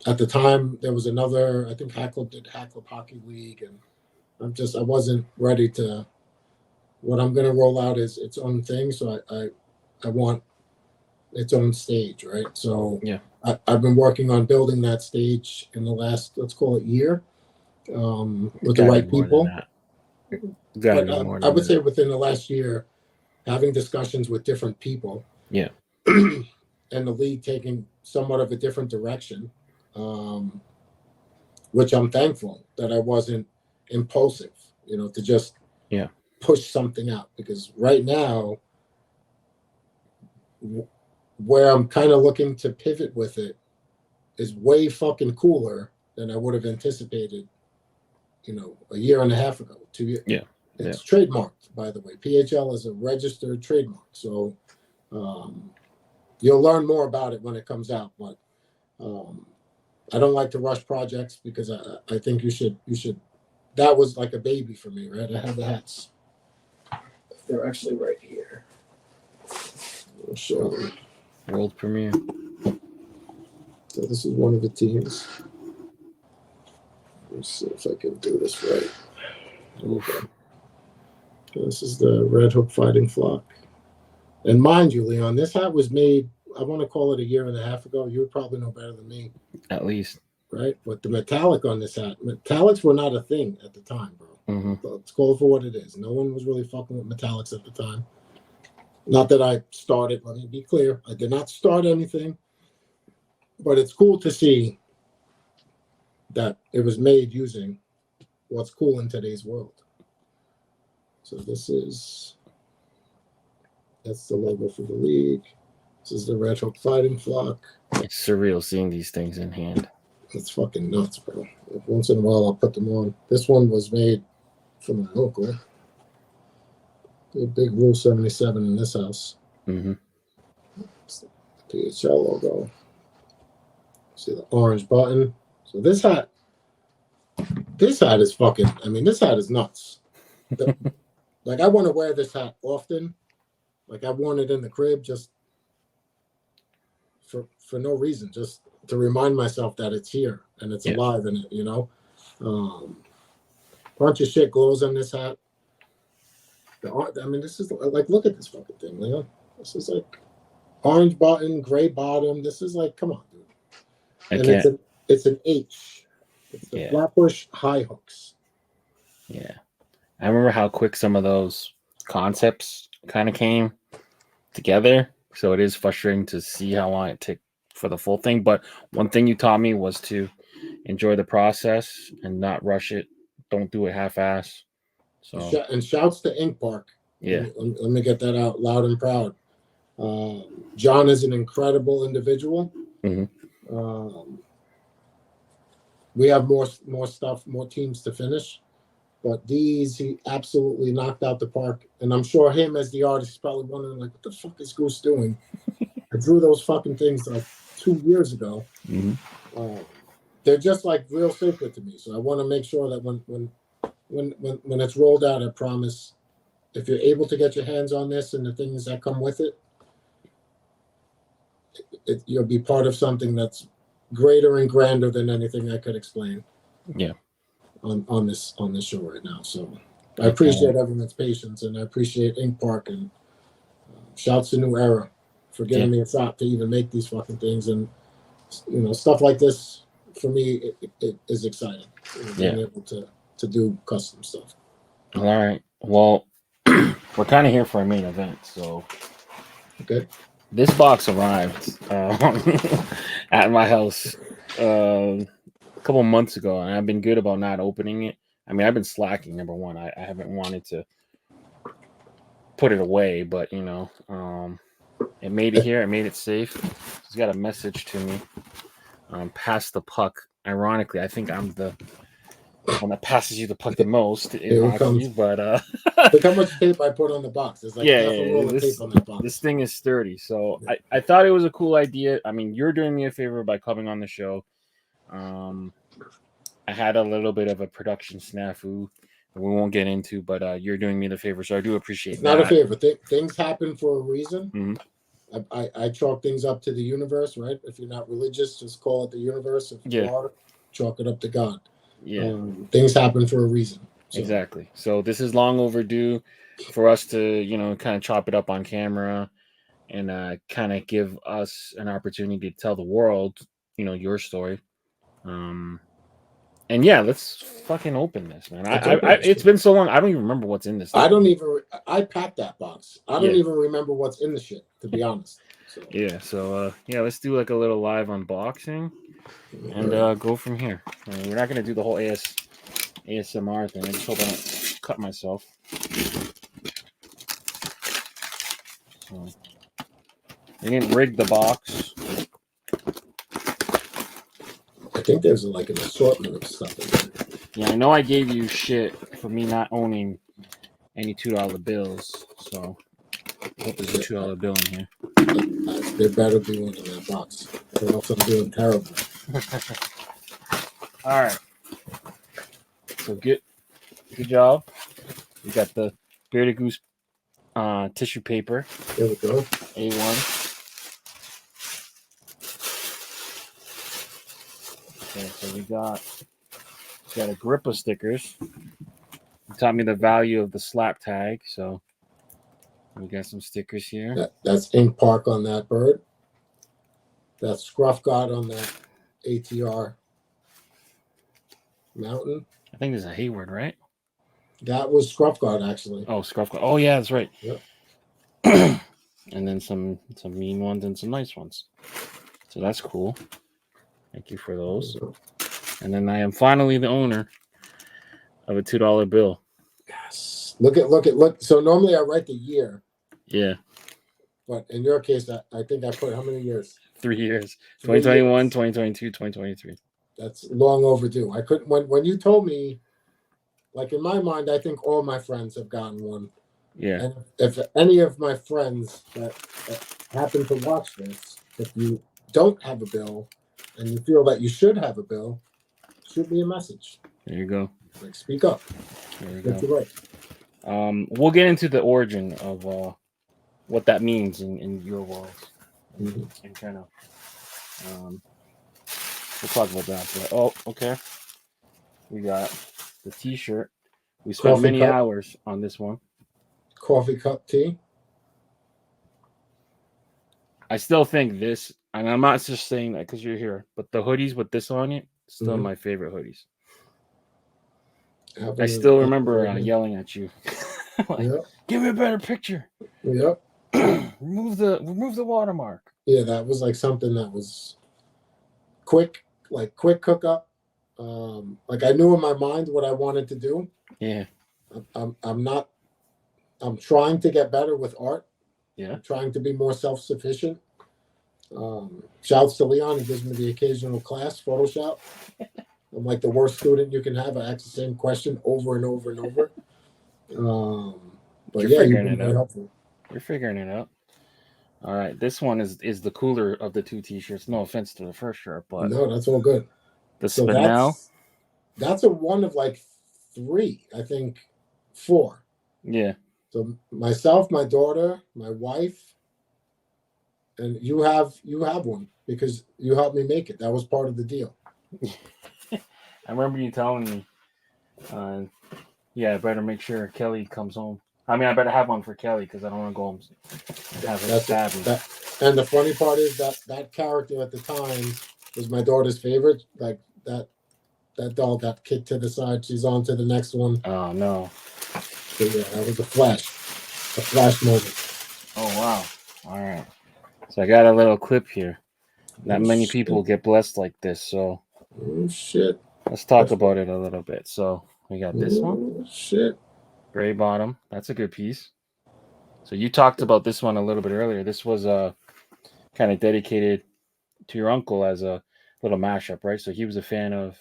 B: At the time, there was another, I think Hat Club did Hat Club Hockey League, and I wasn't ready to. What I'm going to roll out is its own thing, so I want its own stage, right? So
A: Yeah.
B: I've been working on building that stage in the last, let's call it year, with the right people.
A: Gotta
B: But
A: be more
B: I
A: than
B: would
A: that.
B: say within the last year, having discussions with different people,
A: Yeah.
B: and the league taking somewhat of a different direction, which I'm thankful that I wasn't impulsive, you know, to just push something out. Because right now, where I'm kind of looking to pivot with it is way fucking cooler than I would have anticipated, a year and a half ago, 2 years.
A: Yeah.
B: It's trademarked, by the way. PHL is a registered trademark. So you'll learn more about it when it comes out. But I don't like to rush projects because I think you should. That was like a baby for me, right? I have the hats. They're actually right here. I'll show you.
A: World premiere.
B: So this is one of the teams. Let's see if I can do this right.
A: Oof.
B: This is the Red Hook Fighting Flock. And mind you, Leon, this hat was made, I want to call it a year and a half ago. You would probably know better than me.
A: At least.
B: Right? But the metallic on this hat, metallics were not a thing at the time, bro.
A: Mm-hmm.
B: Let's call it for what it is. No one was really fucking with metallics at the time. Not that I started, let me be clear. I did not start anything. But it's cool to see that it was made using what's cool in today's world. So that's the logo for the league. This is the Red Hook Fighting Flock.
A: It's surreal seeing these things in hand.
B: It's fucking nuts, bro. Once in a while, I'll put them on. This one was made from a local. The big Rule 77 in this house.
A: Mm-hmm.
B: It's the PHL logo. See the orange button. So this hat is fucking, this hat is nuts. Like, I want to wear this hat often. Like, I've worn it in the crib just for no reason, just to remind myself that it's here and it's alive in it, bunch of shit glows on this hat. This is like, look at this fucking thing, Leon. This is like orange button, gray bottom. This is like, come on, dude. And it's an H. It's the Flatbush high hooks.
A: Yeah. I remember how quick some of those concepts kind of came together. So it is frustrating to see how long it took for the full thing. But one thing you taught me was to enjoy the process and not rush it. Don't do it half-ass. So
B: and shouts to Ink Park.
A: Yeah.
B: Let me get that out loud and proud. John is an incredible individual.
A: Mm-hmm.
B: We have more stuff, more teams to finish. But these, he absolutely knocked out the park. And I'm sure him as the artist is probably wondering, like, what the fuck is Goose doing? I drew those fucking things like 2 years ago.
A: Mm-hmm.
B: They're just like real sacred to me. So I want to make sure that when it's rolled out, I promise, if you're able to get your hands on this and the things that come with it, you'll be part of something that's greater and grander than anything I could explain.
A: Yeah.
B: On this show right now. So I appreciate everyone's patience, and I appreciate Ink Park, and shouts to New Era for giving me a shot to even make these fucking things. And stuff like this for me, it is exciting. Being able to do custom stuff.
A: All right. Well, we're kind of here for a main event, so
B: okay.
A: This box arrived at my house a couple months ago, and I've been good about not opening it. I've been slacking, number one. I haven't wanted to put it away, but it made it here. I made it safe. It's got a message to me. Pass the puck. Ironically, I think I'm the one that passes you the puck the most. But
B: look how much tape I put on the box. There's like half a roll of tape on that box.
A: This thing is sturdy. So I thought it was a cool idea. You're doing me a favor by coming on the show. I had a little bit of a production snafu we won't get into, but you're doing me the favor, so I do appreciate
B: it's that. Not a favor. Things happen for a reason.
A: Mm-hmm.
B: I chalk things up to the universe, right? If you're not religious, just call it the universe. If you are, chalk it up to God.
A: Yeah.
B: Things happen for a reason. So.
A: Exactly. So this is long overdue for us to, kind of chop it up on camera and kind of give us an opportunity to tell the world, your story. And yeah, let's fucking open this, man. It's been so long. I don't even remember what's in this thing.
B: I packed that box. I don't even remember what's in the shit, to be honest. So.
A: Yeah. So let's do like a little live unboxing and go from here. We're not gonna do the whole ASMR thing. I just hope I don't cut myself. So, They didn't rig the box.
B: I think there's like an assortment of stuff in there.
A: Yeah, I know I gave you shit for me not owning any $2 bills, so I hope there's a $2 bill in here.
B: There better be one in that box, or else I'm doing terrible.
A: All right. So good job. We got the Bearded Goose tissue paper.
B: There we go.
A: A1. Okay, so we got a grip of stickers. You taught me the value of the slap tag, so we got some stickers here.
B: That's Ink Park on that bird. That's Scruff God on that ATR Mountain.
A: I think there's a Hayward, right?
B: That was Scruff God, actually.
A: Oh, Scruff. Oh, yeah, that's right.
B: Yep.
A: And then some mean ones and some nice ones. So that's cool. Thank you for those. And then I am finally the owner of a $2 bill.
B: Yes. Look. So normally I write the year.
A: Yeah.
B: But in your case, I think I put how many years?
A: 3 years.
B: 3
A: 2021,
B: years.
A: 2022, 2023.
B: That's long overdue. I couldn't when you told me, like in my mind, I think all my friends have gotten one.
A: Yeah.
B: And if any of my friends that happen to watch this, if you don't have a bill and you feel that you should have a bill, shoot me a message.
A: There you go.
B: Like, speak up.
A: There you
B: Get
A: go.
B: you right.
A: We'll get into the origin of what that means in your world.
B: Mm-hmm.
A: And kind of we'll talk about that. But okay. We got the t-shirt. We spent
B: Coffee
A: many
B: cup.
A: hours on this one.
B: Coffee cup tea.
A: I still think this, and I'm not just saying that because you're here, but the hoodies with this on it, still my favorite hoodies. I still remember yelling at you, like,
B: yep.
A: "Give me a better picture."
B: Yep.
A: remove the watermark.
B: Yeah, that was like something that was quick cook up. Like I knew in my mind what I wanted to do.
A: Yeah.
B: I'm trying to get better with art.
A: Yeah.
B: I'm trying to be more self-sufficient. Shouts to Leon. He gives me the occasional class, Photoshop. I'm like the worst student you can have. I ask the same question over and over and over. But
A: You're
B: yeah, you've
A: figuring
B: been
A: it
B: very
A: out.
B: helpful.
A: You're figuring it out. All right. This one is the cooler of the two t-shirts. No offense to the first shirt, but
B: No, that's all good.
A: The Spinel.
B: That's a one of like 3, I think 4.
A: Yeah.
B: So myself, my daughter, my wife, and you have one because you helped me make it. That was part of the deal.
A: I remember you telling me, I better make sure Kelly comes home. I mean, I better have one for Kelly because I don't want to go home and have her stab me.
B: And the funny part is that character at the time was my daughter's favorite. Like that doll got kicked to the side. She's on to the next one.
A: Oh no!
B: So yeah, that was a flash moment.
A: Oh wow! All right. So I got a little clip here. Not many people get blessed like this, so.
B: Oh shit!
A: Let's talk about it a little bit. So we got this one.
B: Shit.
A: Gray bottom. That's a good piece. So you talked about this one a little bit earlier. This was kind of dedicated to your uncle as a little mashup, right? So he was a fan of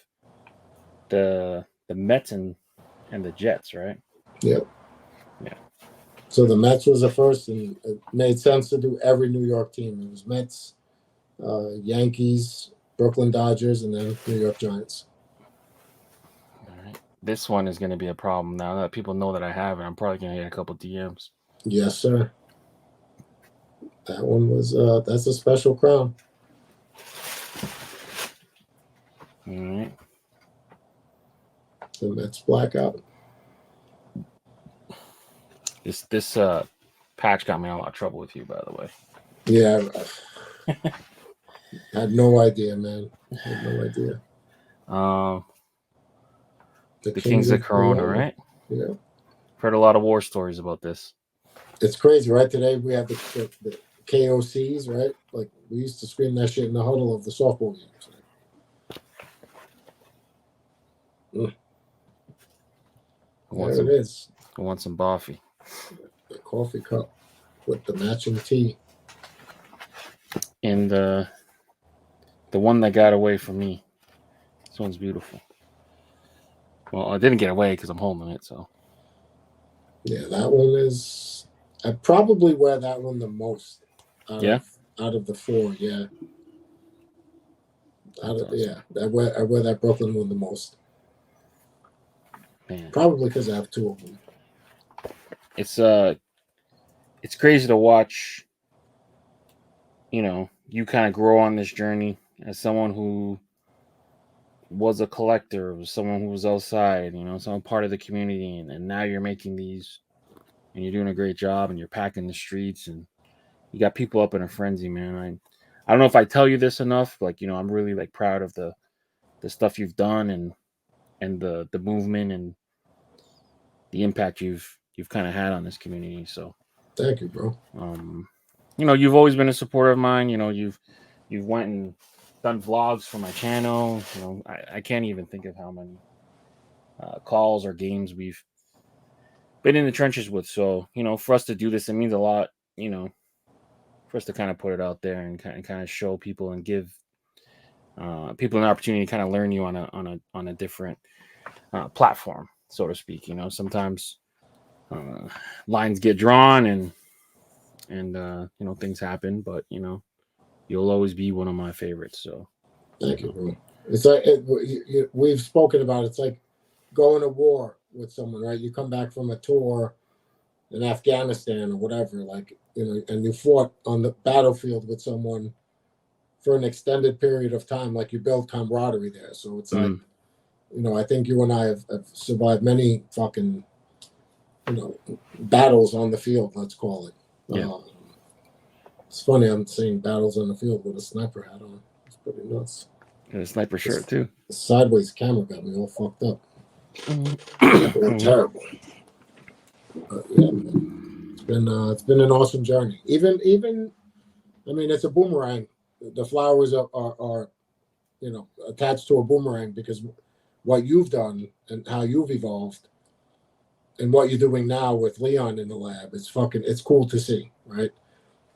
A: the Mets and the Jets, right?
B: Yep.
A: Yeah.
B: So the Mets was the first, and it made sense to do every New York team. It was Mets, Yankees, Brooklyn Dodgers, and then New York Giants.
A: All right. This one is going to be a problem now that people know that I have it. I'm probably going to get a couple DMs.
B: Yes, sir. That one was that's a special crown.
A: All right.
B: The Mets blackout.
A: This patch got me in a lot of trouble with you, by the way.
B: Yeah. I had no idea, man. I had no idea.
A: The Kings of Corona, right?
B: Yeah.
A: Heard a lot of war stories about this.
B: It's crazy, right? Today we have the KOCs, right? Like we used to scream that shit in the huddle of the softball games. There it is.
A: I want some coffee.
B: The coffee cup with the matching tea.
A: And the one that got away from me. This one's beautiful. Well, I didn't get away because I'm holding it. So
B: Yeah, that one is. I probably wear that one the most. Out of the four, yeah. Yeah, I wear that Brooklyn one the most.
A: Man,
B: probably because I have two of them.
A: It's crazy to watch. You know, you kind of grow on this journey as someone who was a collector, was someone who was outside, you know, some part of the community, and now you're making these, and you're doing a great job, and you're packing the streets, and you got people up in a frenzy, man. I don't know if I tell you this enough, like, you know, I'm really like proud of the stuff you've done and the movement and the impact you've kind of had on this community. So
B: thank you, bro.
A: You know, you've always been a supporter of mine. You know, you've went and done vlogs for my channel. You know, I can't even think of how many calls or games we've been in the trenches with. So, you know, for us to do this, it means a lot, you know, for us to kind of put it out there and kind of show people and give people an opportunity to kind of learn you on a different platform, so to speak. You know, sometimes lines get drawn and you know, things happen, but you know, you'll always be one of my favorites. So
B: thank you, bro. It's like we've spoken about. It's like going to war with someone, right? You come back from a tour in Afghanistan or whatever, like, you know, and you fought on the battlefield with someone for an extended period of time. Like, you build camaraderie there. So it's like, you know, I think you and I have survived many fucking, you know, battles on the field, let's call it.
A: Yeah.
B: It's funny, I'm seeing battles on the field with a sniper hat on. It's pretty nuts.
A: And a sniper shirt too.
B: The sideways camera got me all fucked up. Terrible. But yeah, man. It's been an awesome journey. Even I mean, it's a boomerang. The flowers are you know, attached to a boomerang, because what you've done and how you've evolved and what you're doing now with Leon in the lab is it's cool to see, right?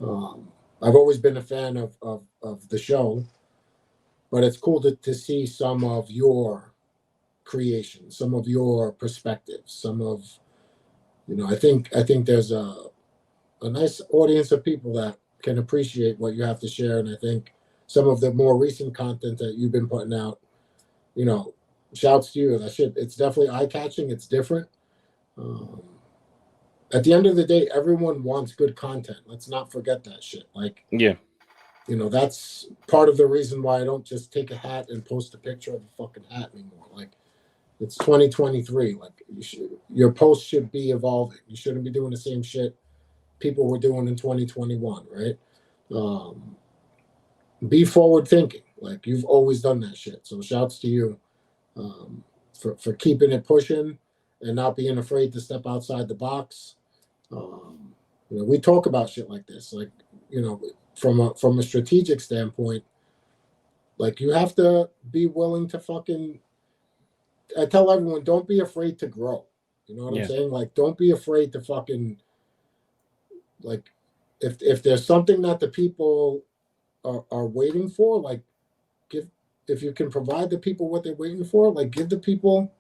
B: I've always been a fan of the show, but it's cool to see some of your creation, some of your perspectives, some of, you know, I think there's a nice audience of people that can appreciate what you have to share. And I think some of the more recent content that you've been putting out, you know, shouts to you. That shit, it's definitely eye-catching. It's different. At the end of the day, everyone wants good content. Let's not forget that shit. Like,
A: yeah,
B: you know, that's part of the reason why I don't just take a hat and post a picture of a fucking hat anymore. Like, it's 2023. Like, your post should be evolving. You shouldn't be doing the same shit people were doing in 2021, right? Be forward thinking. Like, you've always done that shit. So shouts to you for keeping it pushing and not being afraid to step outside the box. You know, we talk about shit like this, like, you know, from a strategic standpoint. Like, you have to be willing to fucking. I tell everyone, don't be afraid to grow. You know what I'm saying? Like, don't be afraid to fucking, like, if there's something that the people are waiting for, like, if you can provide the people what they're waiting for, like, give the people,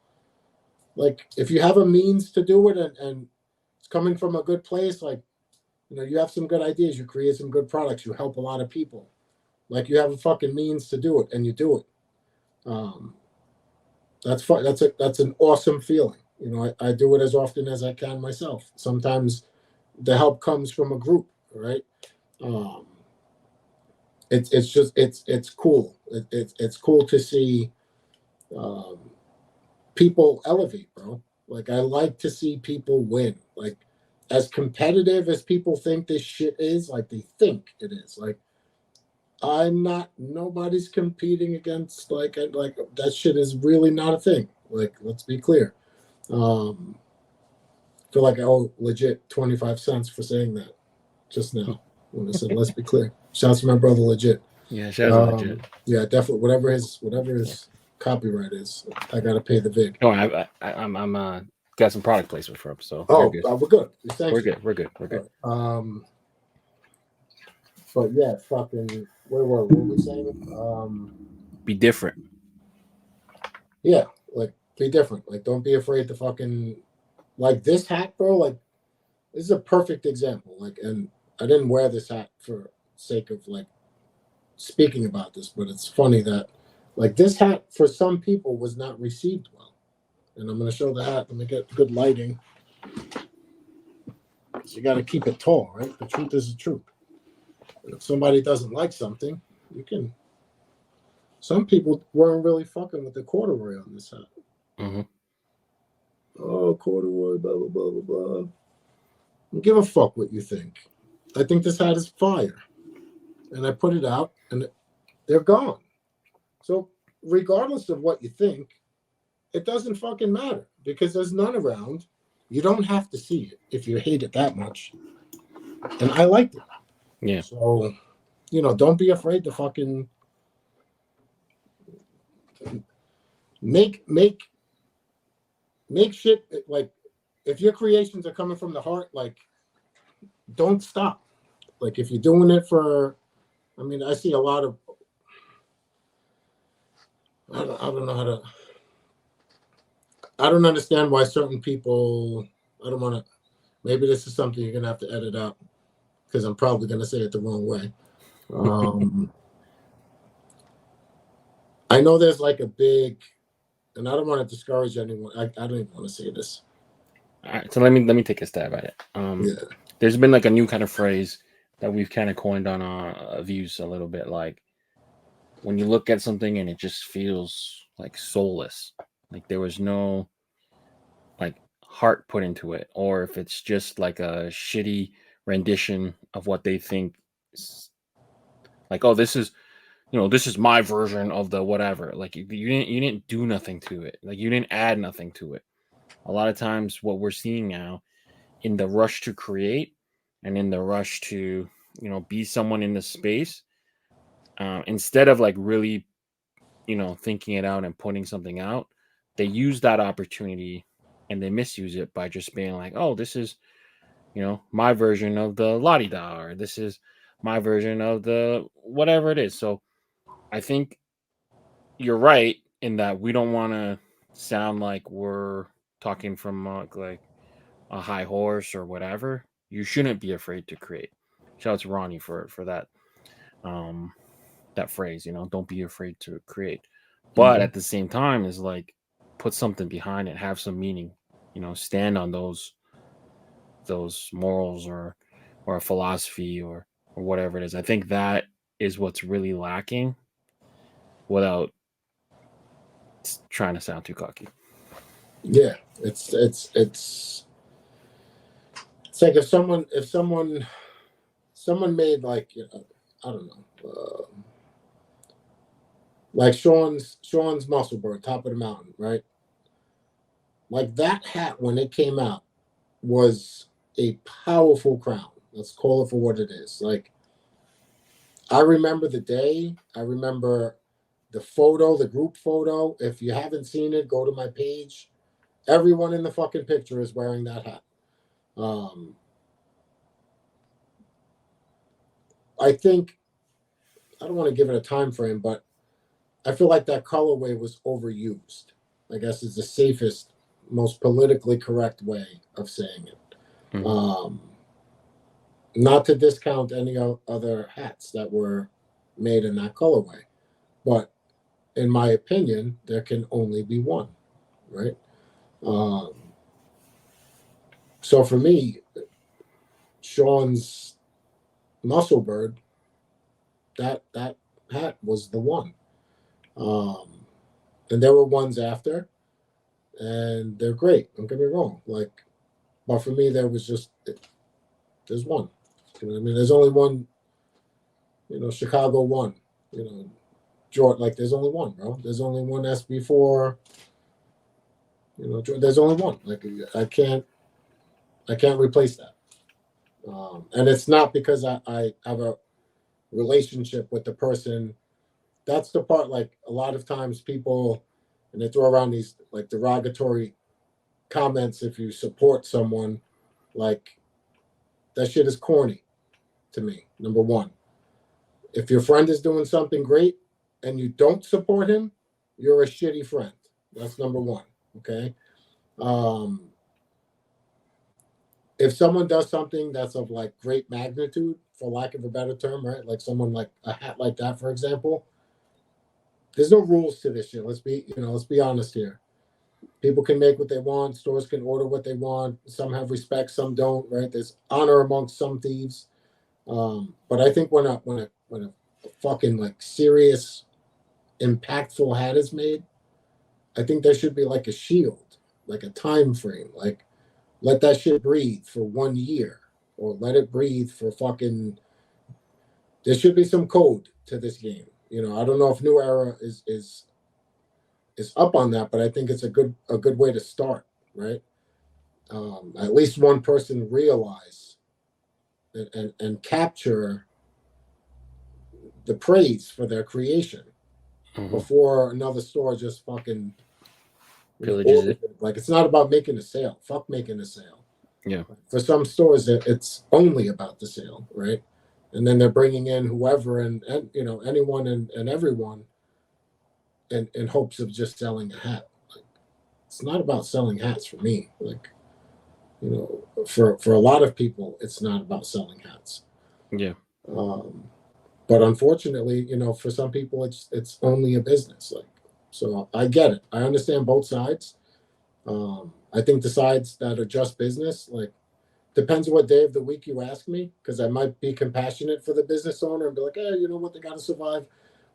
B: like, if you have a means to do it and it's coming from a good place, like, you know, you have some good ideas, you create some good products, you help a lot of people, like, you have a fucking means to do it and you do it. That's fun. That's an awesome feeling. You know, I do it as often as I can myself. Sometimes the help comes from a group, right? It's just it's cool. It's cool to see people elevate, bro. Like, I like to see people win. Like, as competitive as people think this shit is, like, they think it is. Like, nobody's competing against, like that shit is really not a thing. Like, let's be clear. Feel like I owe legit 25 cents for saying that just now when I said let's be clear. Shouts to my brother Legit.
A: Yeah, shouts to Legit.
B: Yeah, definitely. Whatever his copyright is, I gotta pay the vig.
A: Oh, I'm got some product placement for him, so
B: we're good.
A: We're good.
B: But yeah, fucking What were we saying?
A: Be different.
B: Yeah, like be different. Like don't be afraid to fucking like this hat, bro. Like this is a perfect example. Like, and I didn't wear this hat for sake of like speaking about this, but it's funny that like this hat for some people was not received well. And I'm gonna show the hat. Let me get good lighting. So you got to keep it tall, right? The truth is the truth. And if somebody doesn't like something, you can. Some people weren't really fucking with the corduroy on this hat.
A: Mm-hmm.
B: Oh, corduroy, blah blah blah blah blah. Don't give a fuck what you think. I think this hat is fire, and I put it out, and they're gone. So regardless of what you think, it doesn't fucking matter because there's none around. You don't have to see it if you hate it that much. And I liked it.
A: Yeah.
B: So, you know, don't be afraid to fucking make shit like if your creations are coming from the heart, like don't stop. Like if you're doing it for I mean, I see a lot of I don't know how to I don't understand why certain people I don't want to maybe this is something you're gonna have to edit out because I'm probably gonna say it the wrong way. I know there's like a big and I don't want to discourage anyone. I don't even want to say this.
A: All right, so let me take a stab at it.
B: Yeah.
A: There's been like a new kind of phrase that we've kind of coined on our views a little bit, like when you look at something and it just feels like soulless, like there was no like heart put into it, or if it's just like a shitty rendition of what they think, like, oh, this is this is my version of the whatever. Like you didn't do nothing to it, like you didn't add nothing to it. A lot of times, what we're seeing now in the rush to create and in the rush to be someone in the space, instead of like really thinking it out and putting something out, they use that opportunity and they misuse it by just being like, oh, this is my version of the la-di-da, or this is my version of the whatever it is. So I think you're right in that we don't want to sound like we're talking from like a high horse or whatever. You shouldn't be afraid to create. Shout out to Ronnie for that that phrase. Don't be afraid to create. But at the same time, is like put something behind it, have some meaning. Stand on those morals or a philosophy or whatever it is. I think that is what's really lacking, without trying to sound too cocky.
B: Yeah, it's like if someone made like I don't know like Sean's Muscle Bird, Top of the Mountain, right? Like that hat when it came out was a powerful crown. Let's call it for what it is. Like I remember the day. I remember the photo, the group photo. If you haven't seen it, go to my page. Everyone in the fucking picture is wearing that hat. I think I don't want to give it a time frame, but I feel like that colorway was overused. I guess is the safest, most politically correct way of saying it.
A: Mm-hmm.
B: Not to discount any other hats that were made in that colorway, but in my opinion, there can only be one, right? So for me, Sean's Muscle Bird, that hat was the one. And there were ones after, and they're great. Don't get me wrong. Like, but for me, there's one. I mean, there's only one. Chicago one. Jordan. Like, there's only one, bro. There's only one SB4. There's only one. Like, I can't replace that. And it's not because I have a relationship with the person. That's the part. Like, a lot of times people, and they throw around these like derogatory comments if you support someone. Like, that shit is corny to me. Number one, If your friend is doing something great and you don't support him, you're a shitty friend. That's number one. Okay. If someone does something that's of like great magnitude, for lack of a better term, right? Like someone like a hat like that, for example, there's no rules to this shit. Let's be honest here. People can make what they want. Stores can order what they want. Some have respect, some don't, right? There's honor amongst some thieves. But I think when a fucking like serious, impactful hat is made, I think there should be like a shield, like a time frame. Like let that shit breathe for 1 year, or let it breathe for fucking. There should be some code to this game. I don't know if New Era is up on that, but I think it's a good way to start, right? At least one person realize and capture the praise for their creation before another store just fucking
A: pillages it.
B: Like, it's not about making a sale. Fuck making a sale.
A: Yeah.
B: For some stores, it's only about the sale, right? And then they're bringing in whoever and anyone and everyone in hopes of just selling a hat. Like, it's not about selling hats for me. Like, for a lot of people, it's not about selling hats.
A: Yeah.
B: But unfortunately, for some people, it's only a business. Like, so I get it. I understand both sides. I think the sides that are just business, like, depends what day of the week you ask me, because I might be compassionate for the business owner and be like, hey, you know what, they got to survive.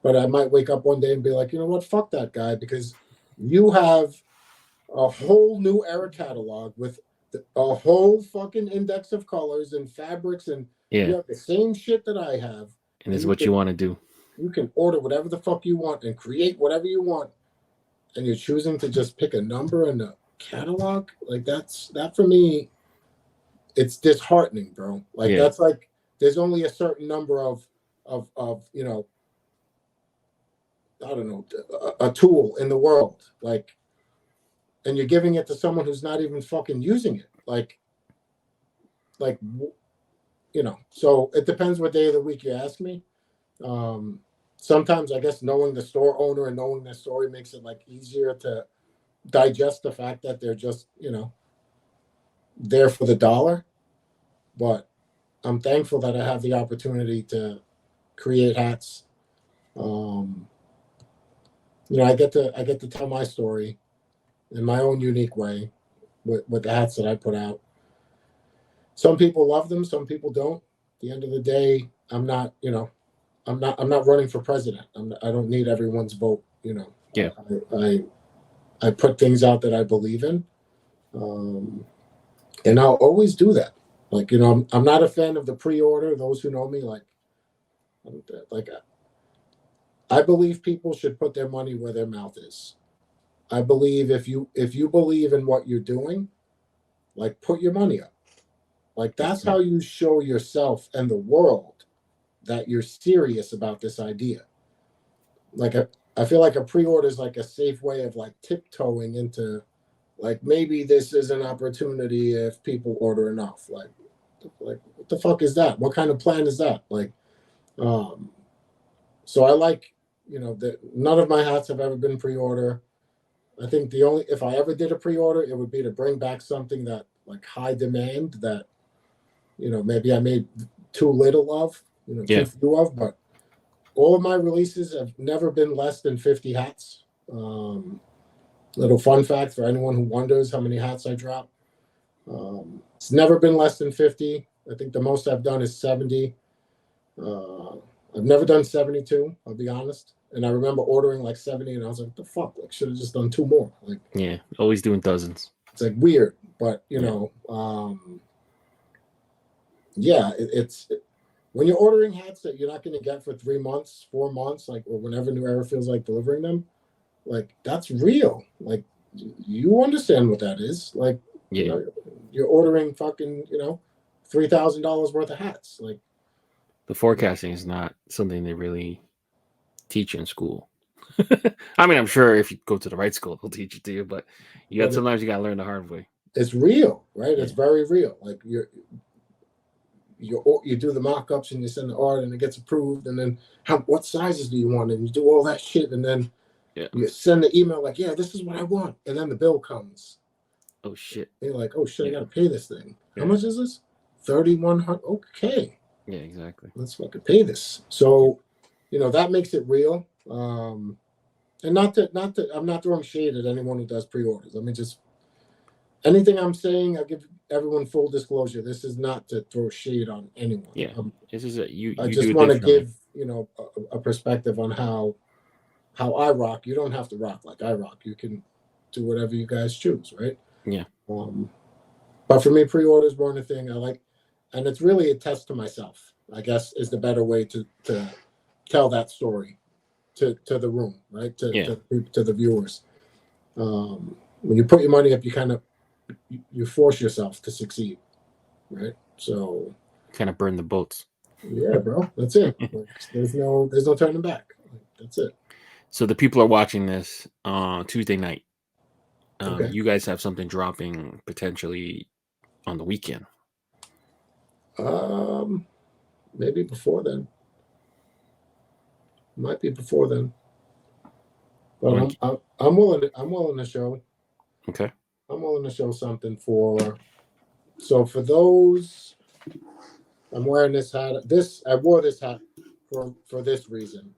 B: But I might wake up one day and be like, you know what, fuck that guy, because you have a whole New Era catalog with a whole fucking index of colors and fabrics, and you have the same shit that I have.
A: And it's what you want to do.
B: You can order whatever the fuck you want and create whatever you want, and you're choosing to just pick a number in the catalog. Like, that for me, it's disheartening, bro. Like, that's like, there's only a certain number of I don't know, a tool in the world, like, and you're giving it to someone who's not even fucking using it. Like, so it depends what day of the week you ask me. Sometimes I guess knowing the store owner and knowing their story makes it like easier to digest the fact that they're just, there for the dollar. But I'm thankful that I have the opportunity to create hats. I get to tell my story in my own unique way with the hats that I put out. Some people love them, some people don't. At the end of the day, I'm not running for president. I don't need everyone's vote.
A: Yeah.
B: I put things out that I believe in, and I'll always do that. Like, I'm not a fan of the pre-order. Those who know me, I believe people should put their money where their mouth is. I believe if you believe in what you're doing, like, put your money up. Like, that's how you show yourself and the world that you're serious about this idea. Like, I feel like a pre-order is like a safe way of like tiptoeing into, like, maybe this is an opportunity if people order enough. Like what the fuck is that? What kind of plan is that? Like, so I like, that none of my hats have ever been pre-order. I think if I ever did a pre-order, it would be to bring back something that, like, high demand that, maybe I made too little of, too few of. But all of my releases have never been less than 50 hats. Little fun fact for anyone who wonders how many hats I drop. It's never been less than 50. I think the most I've done is 70. I've never done 72, I'll be honest. And I remember ordering like 70, and I was like, what the fuck? Like, should have just done 2 more. Like,
A: always doing dozens.
B: It's like weird, but it's when you're ordering hats that you're not going to get for 3 months, 4 months, like, or whenever New Era feels like delivering them, like, that's real. Like, you understand what that is. Like, you're ordering fucking, $3,000 worth of hats. Like,
A: the forecasting is not something they really teach in school. I mean, I'm sure if you go to the right school, they'll teach it to you, but sometimes you got to learn the hard way.
B: It's real, right? It's very real. Like, you do the mock-ups and you send the art and it gets approved, and then what sizes do you want, and you do all that shit, and then you send the email like, yeah, this is what I want, and then the bill comes.
A: Oh shit!
B: You're like, oh shit, I gotta pay this thing.
A: Yeah.
B: How much is this? $3,100. Okay.
A: Yeah, exactly.
B: Let's fucking pay this. So, that makes it real. And not that I'm not throwing shade at anyone who does pre-orders. I mean, just anything I'm saying, I'll give everyone full disclosure. This is not to throw shade on anyone.
A: Yeah, this is
B: I just want to give a perspective on how I rock. You don't have to rock like I rock. You can do whatever you guys choose, right?
A: Yeah.
B: But for me, pre-orders weren't a thing. I like, and it's really a test to myself, I guess, is the better way to tell that story to the room, right? To the viewers. When you put your money up, you force yourself to succeed, right? So
A: kind of burn the boats.
B: Yeah, bro, that's it. There's no turning back. That's it.
A: So the people are watching this Tuesday night.
B: Okay.
A: You guys have something dropping potentially on the weekend.
B: Maybe before then. Might be before then. But I'm willing to show.
A: Okay.
B: I'm willing to show something for. So for those, I'm wearing this hat. I wore this hat for this reason.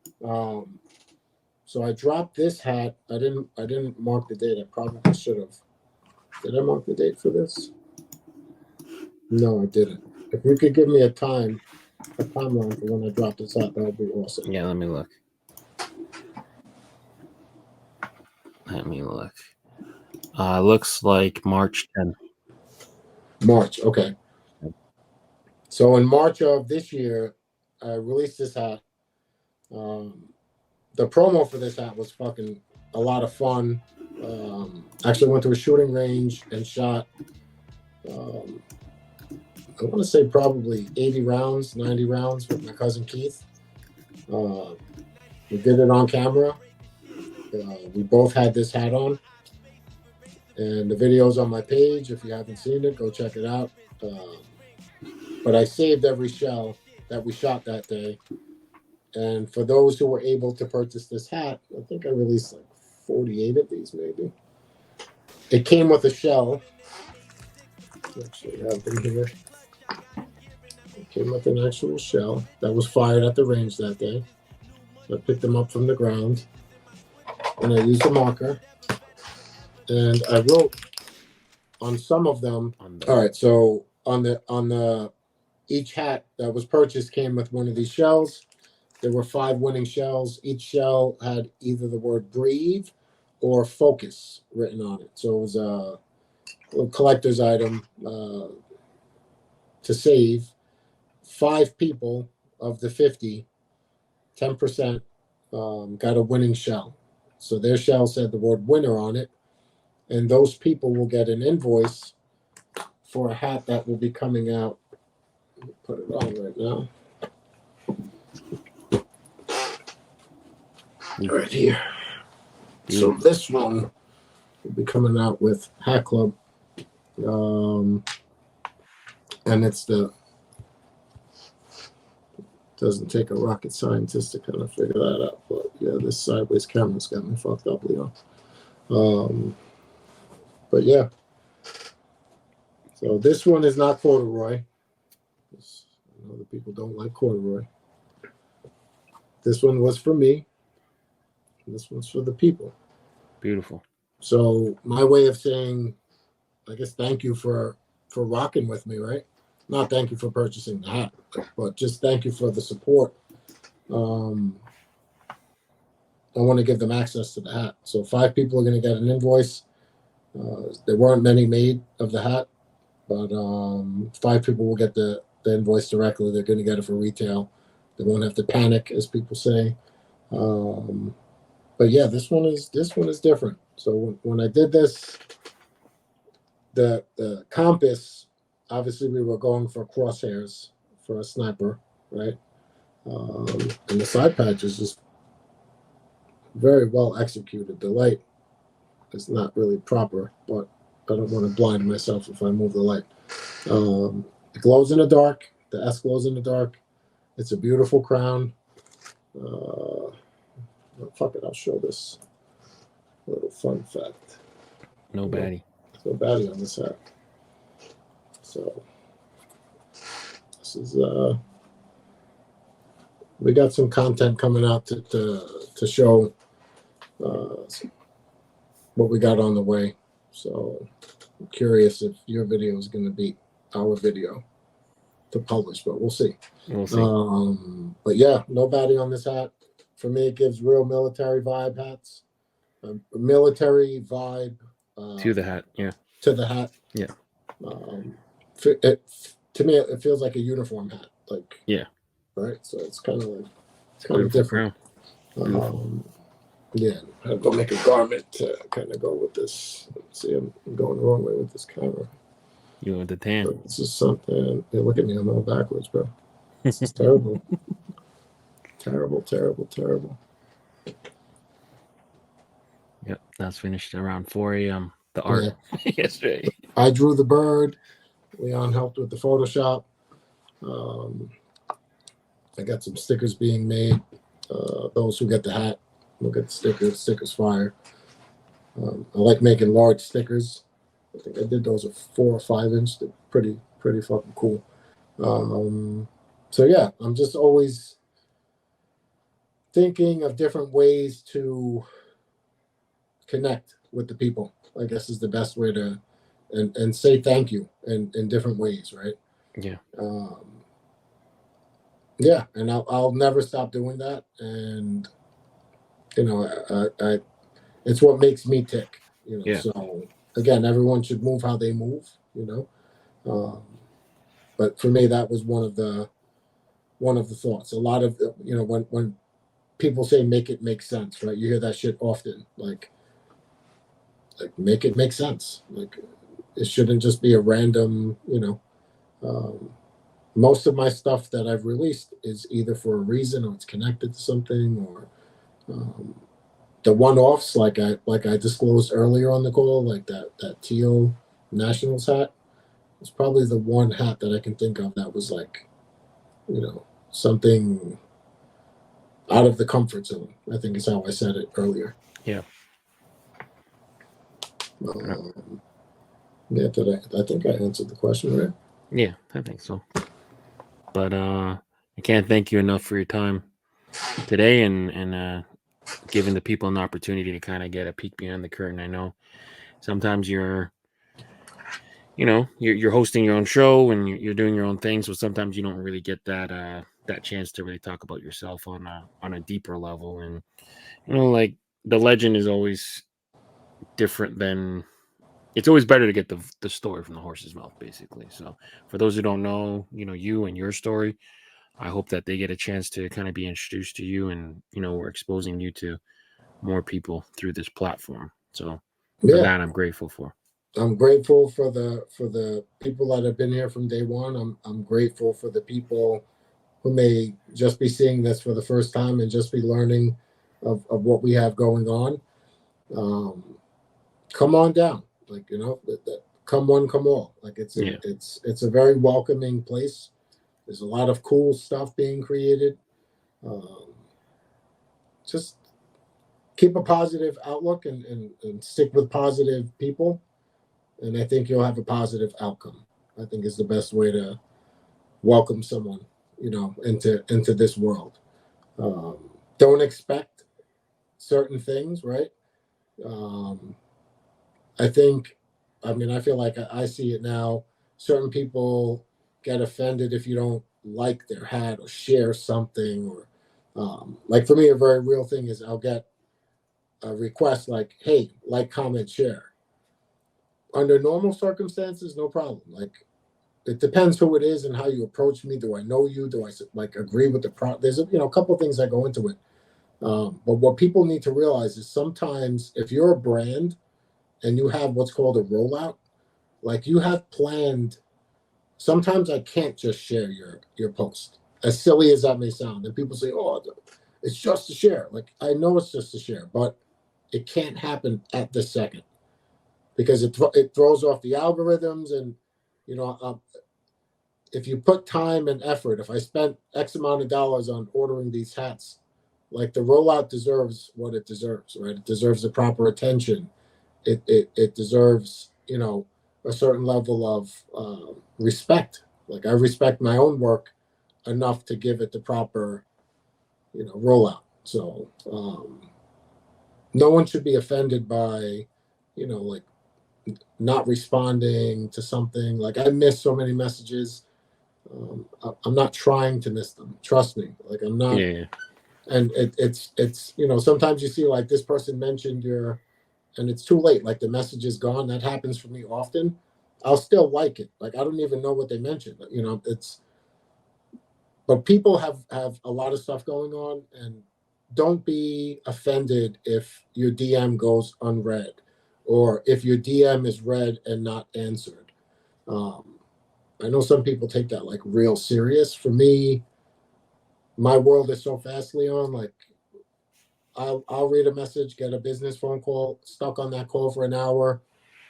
B: So I dropped this hat. I didn't mark the date. I probably should have. Did I mark the date for this? No, I didn't. If you could give me a timeline for when I dropped this hat, that would be awesome.
A: Yeah, let me look. Looks like March 10th.
B: March, okay. So in March of this year, I released this hat. The promo for this hat was fucking a lot of fun. Actually went to a shooting range and shot, I want to say probably 80 rounds, 90 rounds with my cousin Keith. We did it on camera. We both had this hat on. And the video's on my page. If you haven't seen it, go check it out. But I saved every shell that we shot that day. And for those who were able to purchase this hat, I think I released like 48 of these maybe. It came with a shell. Actually, I have them here. It came with an actual shell that was fired at the range that day. So I picked them up from the ground. And I used a marker. And I wrote on some of them. All right, so on the each hat that was purchased came with one of these shells. There were 5 winning shells. Each shell had either the word breathe or focus written on it. So it was a little collector's item to save. 5 people of the 50, 10% got a winning shell. So their shell said the word winner on it. And those people will get an invoice for a hat that will be coming out. Put it on right now. Right here. So this one will be coming out with Hat Club. And it's doesn't take a rocket scientist to kind of figure that out. But yeah, this sideways camera's got me fucked up, Leo. But yeah. So this one is not corduroy. I know that people don't like corduroy. This one was for me. This one's for the people.
A: Beautiful.
B: So my way of saying, I guess, thank you for rocking with me, right? Not thank you for purchasing the hat, but just thank you for the support. I want to give them access to the hat. So 5 people are going to get an invoice. There weren't many made of the hat, but 5 people will get the invoice directly. They're going to get it for retail. They won't have to panic, as people say. But yeah, this one is different. So when I did this, the compass, obviously we were going for crosshairs for a sniper, right? And the side patch is just very well executed. The light is not really proper, but I don't want to blind myself if I move the light. It glows in the dark. The S glows in the dark. It's a beautiful crown. Fuck it, I'll show this little fun fact.
A: No baddie.
B: No baddie on this hat. So this is we got some content coming out to show what we got on the way. So I'm curious if your video is going to beat our video to publish, but we'll see.
A: We'll see.
B: But yeah, no baddie on this hat. For me, it gives real military vibe hats. A military vibe
A: To the hat, yeah.
B: To the hat.
A: Yeah.
B: To me, it feels like a uniform hat. Like,
A: yeah.
B: Right? So it's kind of different. Yeah, I have to make a garment to kind of go with this. See, I'm going the wrong way with this camera.
A: You with the tan.
B: But this is something. Yeah, look at me, I'm all backwards, bro. This is terrible. Terrible.
A: Yep, that's finished around 4 a.m. The art yesterday.
B: I drew the bird. Leon helped with the Photoshop. I got some stickers being made. Those who get the hat, look at the stickers. Stickers fire. I like making large stickers. I think I did those at 4 or 5 inch. They're pretty fucking cool. So yeah, I'm just always thinking of different ways to connect with the people, I guess, is the best way to and say thank you in different ways, right?
A: Yeah.
B: Yeah, and I'll never stop doing that. And you know, I it's what makes me tick. You know, so again, everyone should move how they move. You know, but for me, that was one of the thoughts. A lot of when people say make it make sense, right? You hear that shit often, like make it make sense. Like it shouldn't just be a random, most of my stuff that I've released is either for a reason or it's connected to something, or the one-offs like I disclosed earlier on the call, like that teal Nationals hat. It's probably the one hat that I can think of that was like, something out of the comfort zone, I think is how I said it earlier.
A: Yeah.
B: I think I answered the question, right?
A: Yeah, I think so. But I can't thank you enough for your time today and giving the people an opportunity to kind of get a peek behind the curtain. I know sometimes you're hosting your own show and you're doing your own thing, so sometimes you don't really get that chance to really talk about yourself on a deeper level. And like the legend is always different than. It's always better to get the story from the horse's mouth, basically. So for those who don't know, you and your story, I hope that they get a chance to kind of be introduced to you, and we're exposing you to more people through this platform. So for that, I'm grateful for.
B: I'm grateful for the people that have been here from day one. I'm grateful for the people who may just be seeing this for the first time and just be learning of what we have going on. Come on down. Like, come one, come all. Like it's a very welcoming place. There's a lot of cool stuff being created. Just keep a positive outlook and stick with positive people. And I think you'll have a positive outcome. I think is the best way to welcome someone, into this world. Don't expect certain things, right? I feel like I see it now. Certain people get offended if you don't like their hat or share something, or like for me, a very real thing is I'll get a request like, hey, like, comment, share. Under normal circumstances, no problem. Like, it depends who it is and how you approach me. Do I know you? Do I agree with the There's a couple of things that go into it. But what people need to realize is sometimes if you're a brand and you have what's called a rollout, like you have planned, sometimes I can't just share your post, as silly as that may sound. And people say, oh, it's just a share. Like, I know it's just a share, but it can't happen at this second because it throws off the algorithms. And, if you put time and effort, if I spent X amount of dollars on ordering these hats, like the rollout deserves what it deserves, right? It deserves the proper attention. It deserves, you know, a certain level of respect. Like I respect my own work enough to give it the proper, you know, rollout. So no one should be offended by, you know, like not responding to something. Like I miss so many messages. I'm not trying to miss them. Trust me. Like I'm not.
A: Yeah.
B: And it's you know, sometimes you see like this person mentioned your, and it's too late. Like the message is gone. That happens for me often. I'll still like it. Like I don't even know what they mentioned. You know, it's. But people have a lot of stuff going on, and don't be offended if your DM goes unread, or if your DM is read and not answered. I know some people take that like real serious. For me, my world is so fast, Leon. Like I'll read a message, get a business phone call, stuck on that call for an hour.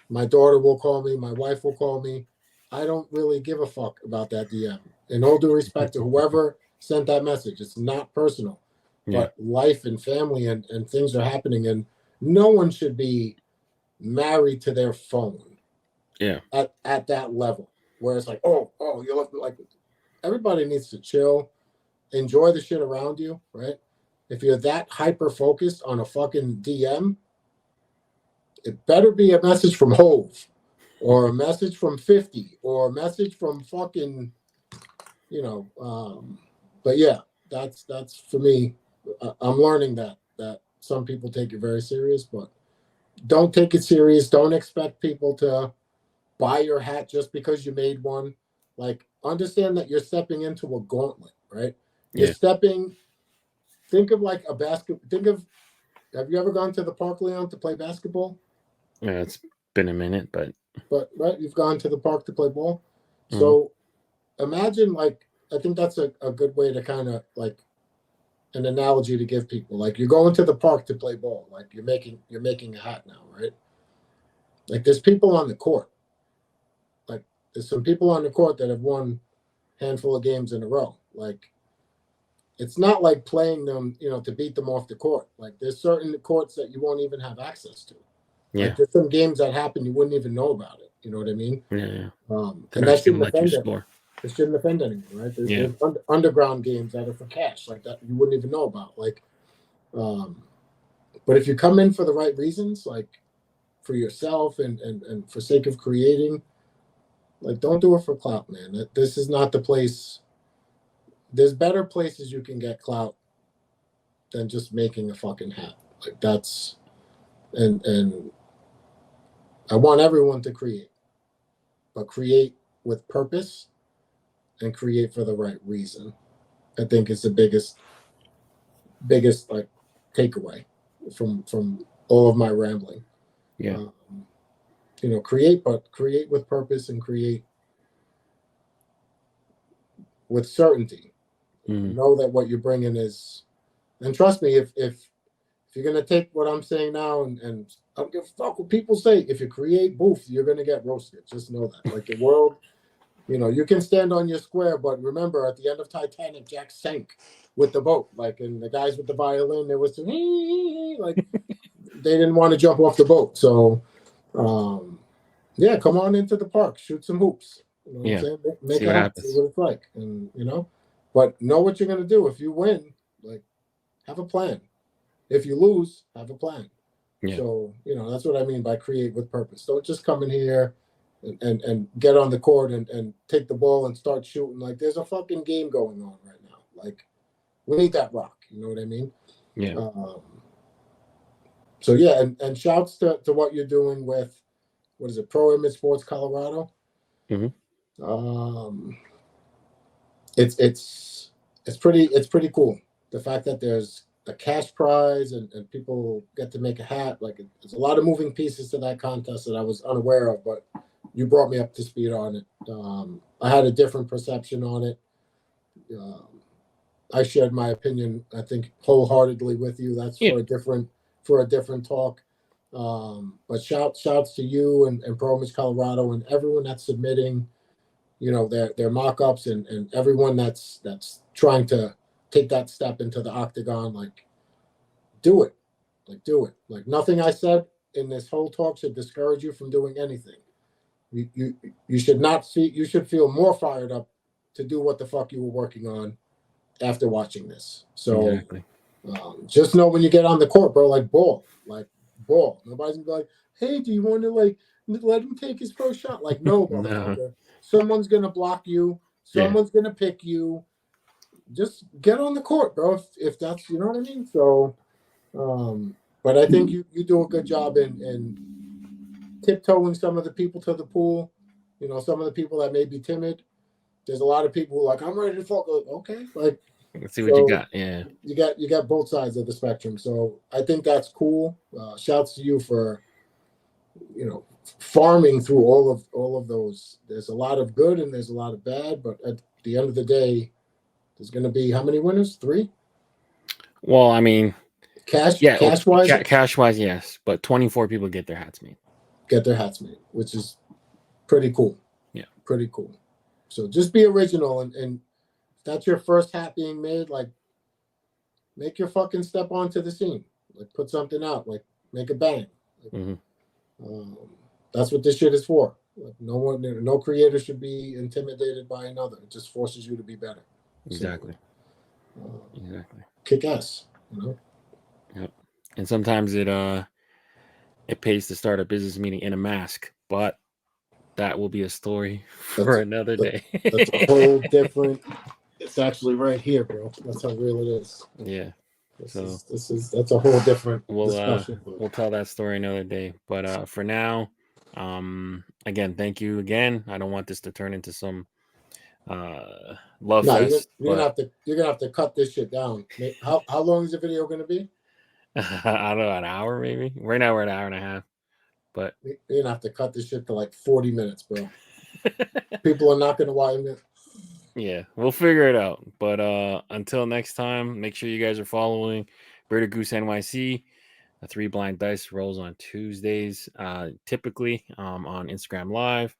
B: My daughter will call me, my wife will call me. I don't really give a fuck about that DM. In all due respect to whoever sent that message, it's not personal, but life and family and things are happening, and no one should be married to their phone.
A: Yeah.
B: At that level, where it's like, oh, you look like. Everybody needs to chill, enjoy the shit around you, right? If you're that hyper focused on a fucking DM, it better be a message from Hove, or a message from 50, or a message from fucking, you know. But yeah, that's for me. I'm learning that some people take it very serious, but don't take it serious. Don't expect people to buy your hat just because you made one. Like, understand that you're stepping into a gauntlet, right? You're
A: Yeah.
B: stepping. Think of like a basket. Have you ever gone to the park, Leon, to play basketball?
A: Yeah, it's been a minute, but
B: Right, you've gone to the park to play ball.
A: Mhm.
B: So imagine, like, I think that's a good way to kind of like an analogy to give people. Like, you're going to the park to play ball. Like you're making a hat now, right? Like there's people on the court. Like there's some people on the court that have won a handful of games in a row. Like it's not like playing them, you know, to beat them off the court. Like there's certain courts that you won't even have access to.
A: yeah.
B: Like there's some games that happen you wouldn't even know about it. You know what I mean?
A: Yeah.
B: And
A: They're
B: that
A: not gonna
B: shouldn't
A: let you
B: offend them.
A: score.
B: It shouldn't offend anyone, right?
A: Yeah.
B: There's underground games that are for cash, like that you wouldn't even know about. Like, but if you come in for the right reasons, like for yourself and for sake of creating, like don't do it for clout, man. This is not the place. There's better places you can get clout than just making a fucking hat. Like that's and I want everyone to create, but create with purpose and create for the right reason. I think is the biggest like takeaway from all of my rambling.
A: Yeah.
B: You know, create, but create with purpose and create with certainty. Know that what you're bringing is, and trust me, if you're gonna take what I'm saying now and I don't give a fuck what people say. If you create booth, you're gonna get roasted. Just know that. Like the world, you know, you can stand on your square, but remember, at the end of Titanic, Jack sank with the boat. Like, and the guys with the violin, there was some like they didn't want to jump off the boat. So, yeah, come on into the park, shoot some hoops. You know what I'm saying? Make
A: See
B: it
A: what
B: happen. See
A: happens.
B: what it's like, and you know, but know what you're gonna do. If you win, like, have a plan. If you lose, have a plan.
A: Yeah.
B: So, you know, that's what I mean by create with purpose. Don't just come in here and get on the court and take the ball and start shooting. Like there's a fucking game going on right now. Like we need that rock. You know what I mean?
A: Yeah.
B: So yeah, and shouts to what you're doing with, what is it, Pro Image Sports Colorado. It's pretty cool. The fact that there's a cash prize and people get to make a hat. Like there's a lot of moving pieces to that contest that I was unaware of, but you brought me up to speed on it. I had a different perception on it. I shared my opinion, I think, wholeheartedly with you. That's for a different talk. But shouts to you and Pro Image Colorado and everyone that's submitting. you know, their mock-ups and everyone that's trying to take that step into the octagon, like, do it. Like, do it. Like, nothing I said in this whole talk should discourage you from doing anything. You should not see, you should feel more fired up to do what the fuck you were working on after watching this. So
A: Exactly.
B: just know when you get on the court, bro, like, ball. Nobody's gonna be like, hey, do you want to, like, let him take his first shot? Like, no, motherfucker.
A: No.
B: Someone's gonna block you. Someone's gonna pick you. Just get on the court, bro. If that's, you know what I mean. So, but I think you do a good job in tiptoeing some of the people to the pool. You know, some of the people that may be timid. There's a lot of people who are like, I'm ready to fuck. Okay, like,
A: Let's see what you got. Yeah,
B: you got both sides of the spectrum. So I think that's cool. Shouts to you for, you know, farming through all of those. There's a lot of good and there's a lot of bad, but at the end of the day, there's going to be how many winners? 3.
A: Well, I mean,
B: cash wise,
A: cash wise, yes, but 24 people get their hats made.
B: Which is pretty cool.
A: Yeah,
B: pretty cool. So just be original, and if that's your first hat being made, like, make your fucking step onto the scene. Like, put something out. Like, make a bang. Like, that's what this shit is for. Like, no creator should be intimidated by another. It just forces you to be better.
A: Exactly.
B: So,
A: exactly.
B: Kick ass, you know.
A: Yep. And sometimes it pays to start a business meeting in a mask, but that will be a story for another day.
B: That's a whole different. It's actually right here, bro. That's how real it is.
A: Yeah.
B: That's a whole different discussion.
A: We'll tell that story another day. But for now, again, thank you again. I don't want this to turn into some love fest.
B: You're gonna have to cut this shit down. How long is the video gonna be?
A: I don't know, an hour maybe. Right now we're at an hour and a half. But
B: you're gonna have to cut this shit to like 40 minutes, bro. People are not gonna watch it.
A: Yeah, we'll figure it out. But until next time, make sure you guys are following Bearded Goose NYC. 3 Blind Dice rolls on Tuesdays, typically on Instagram Live.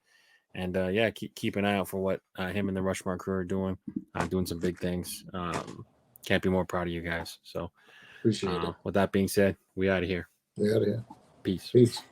A: And yeah, keep an eye out for what him and the Rushmore crew are doing some big things. Can't be more proud of you guys. So
B: appreciate it.
A: With that being said, we out of here.
B: We out of here.
A: Peace.
B: Peace.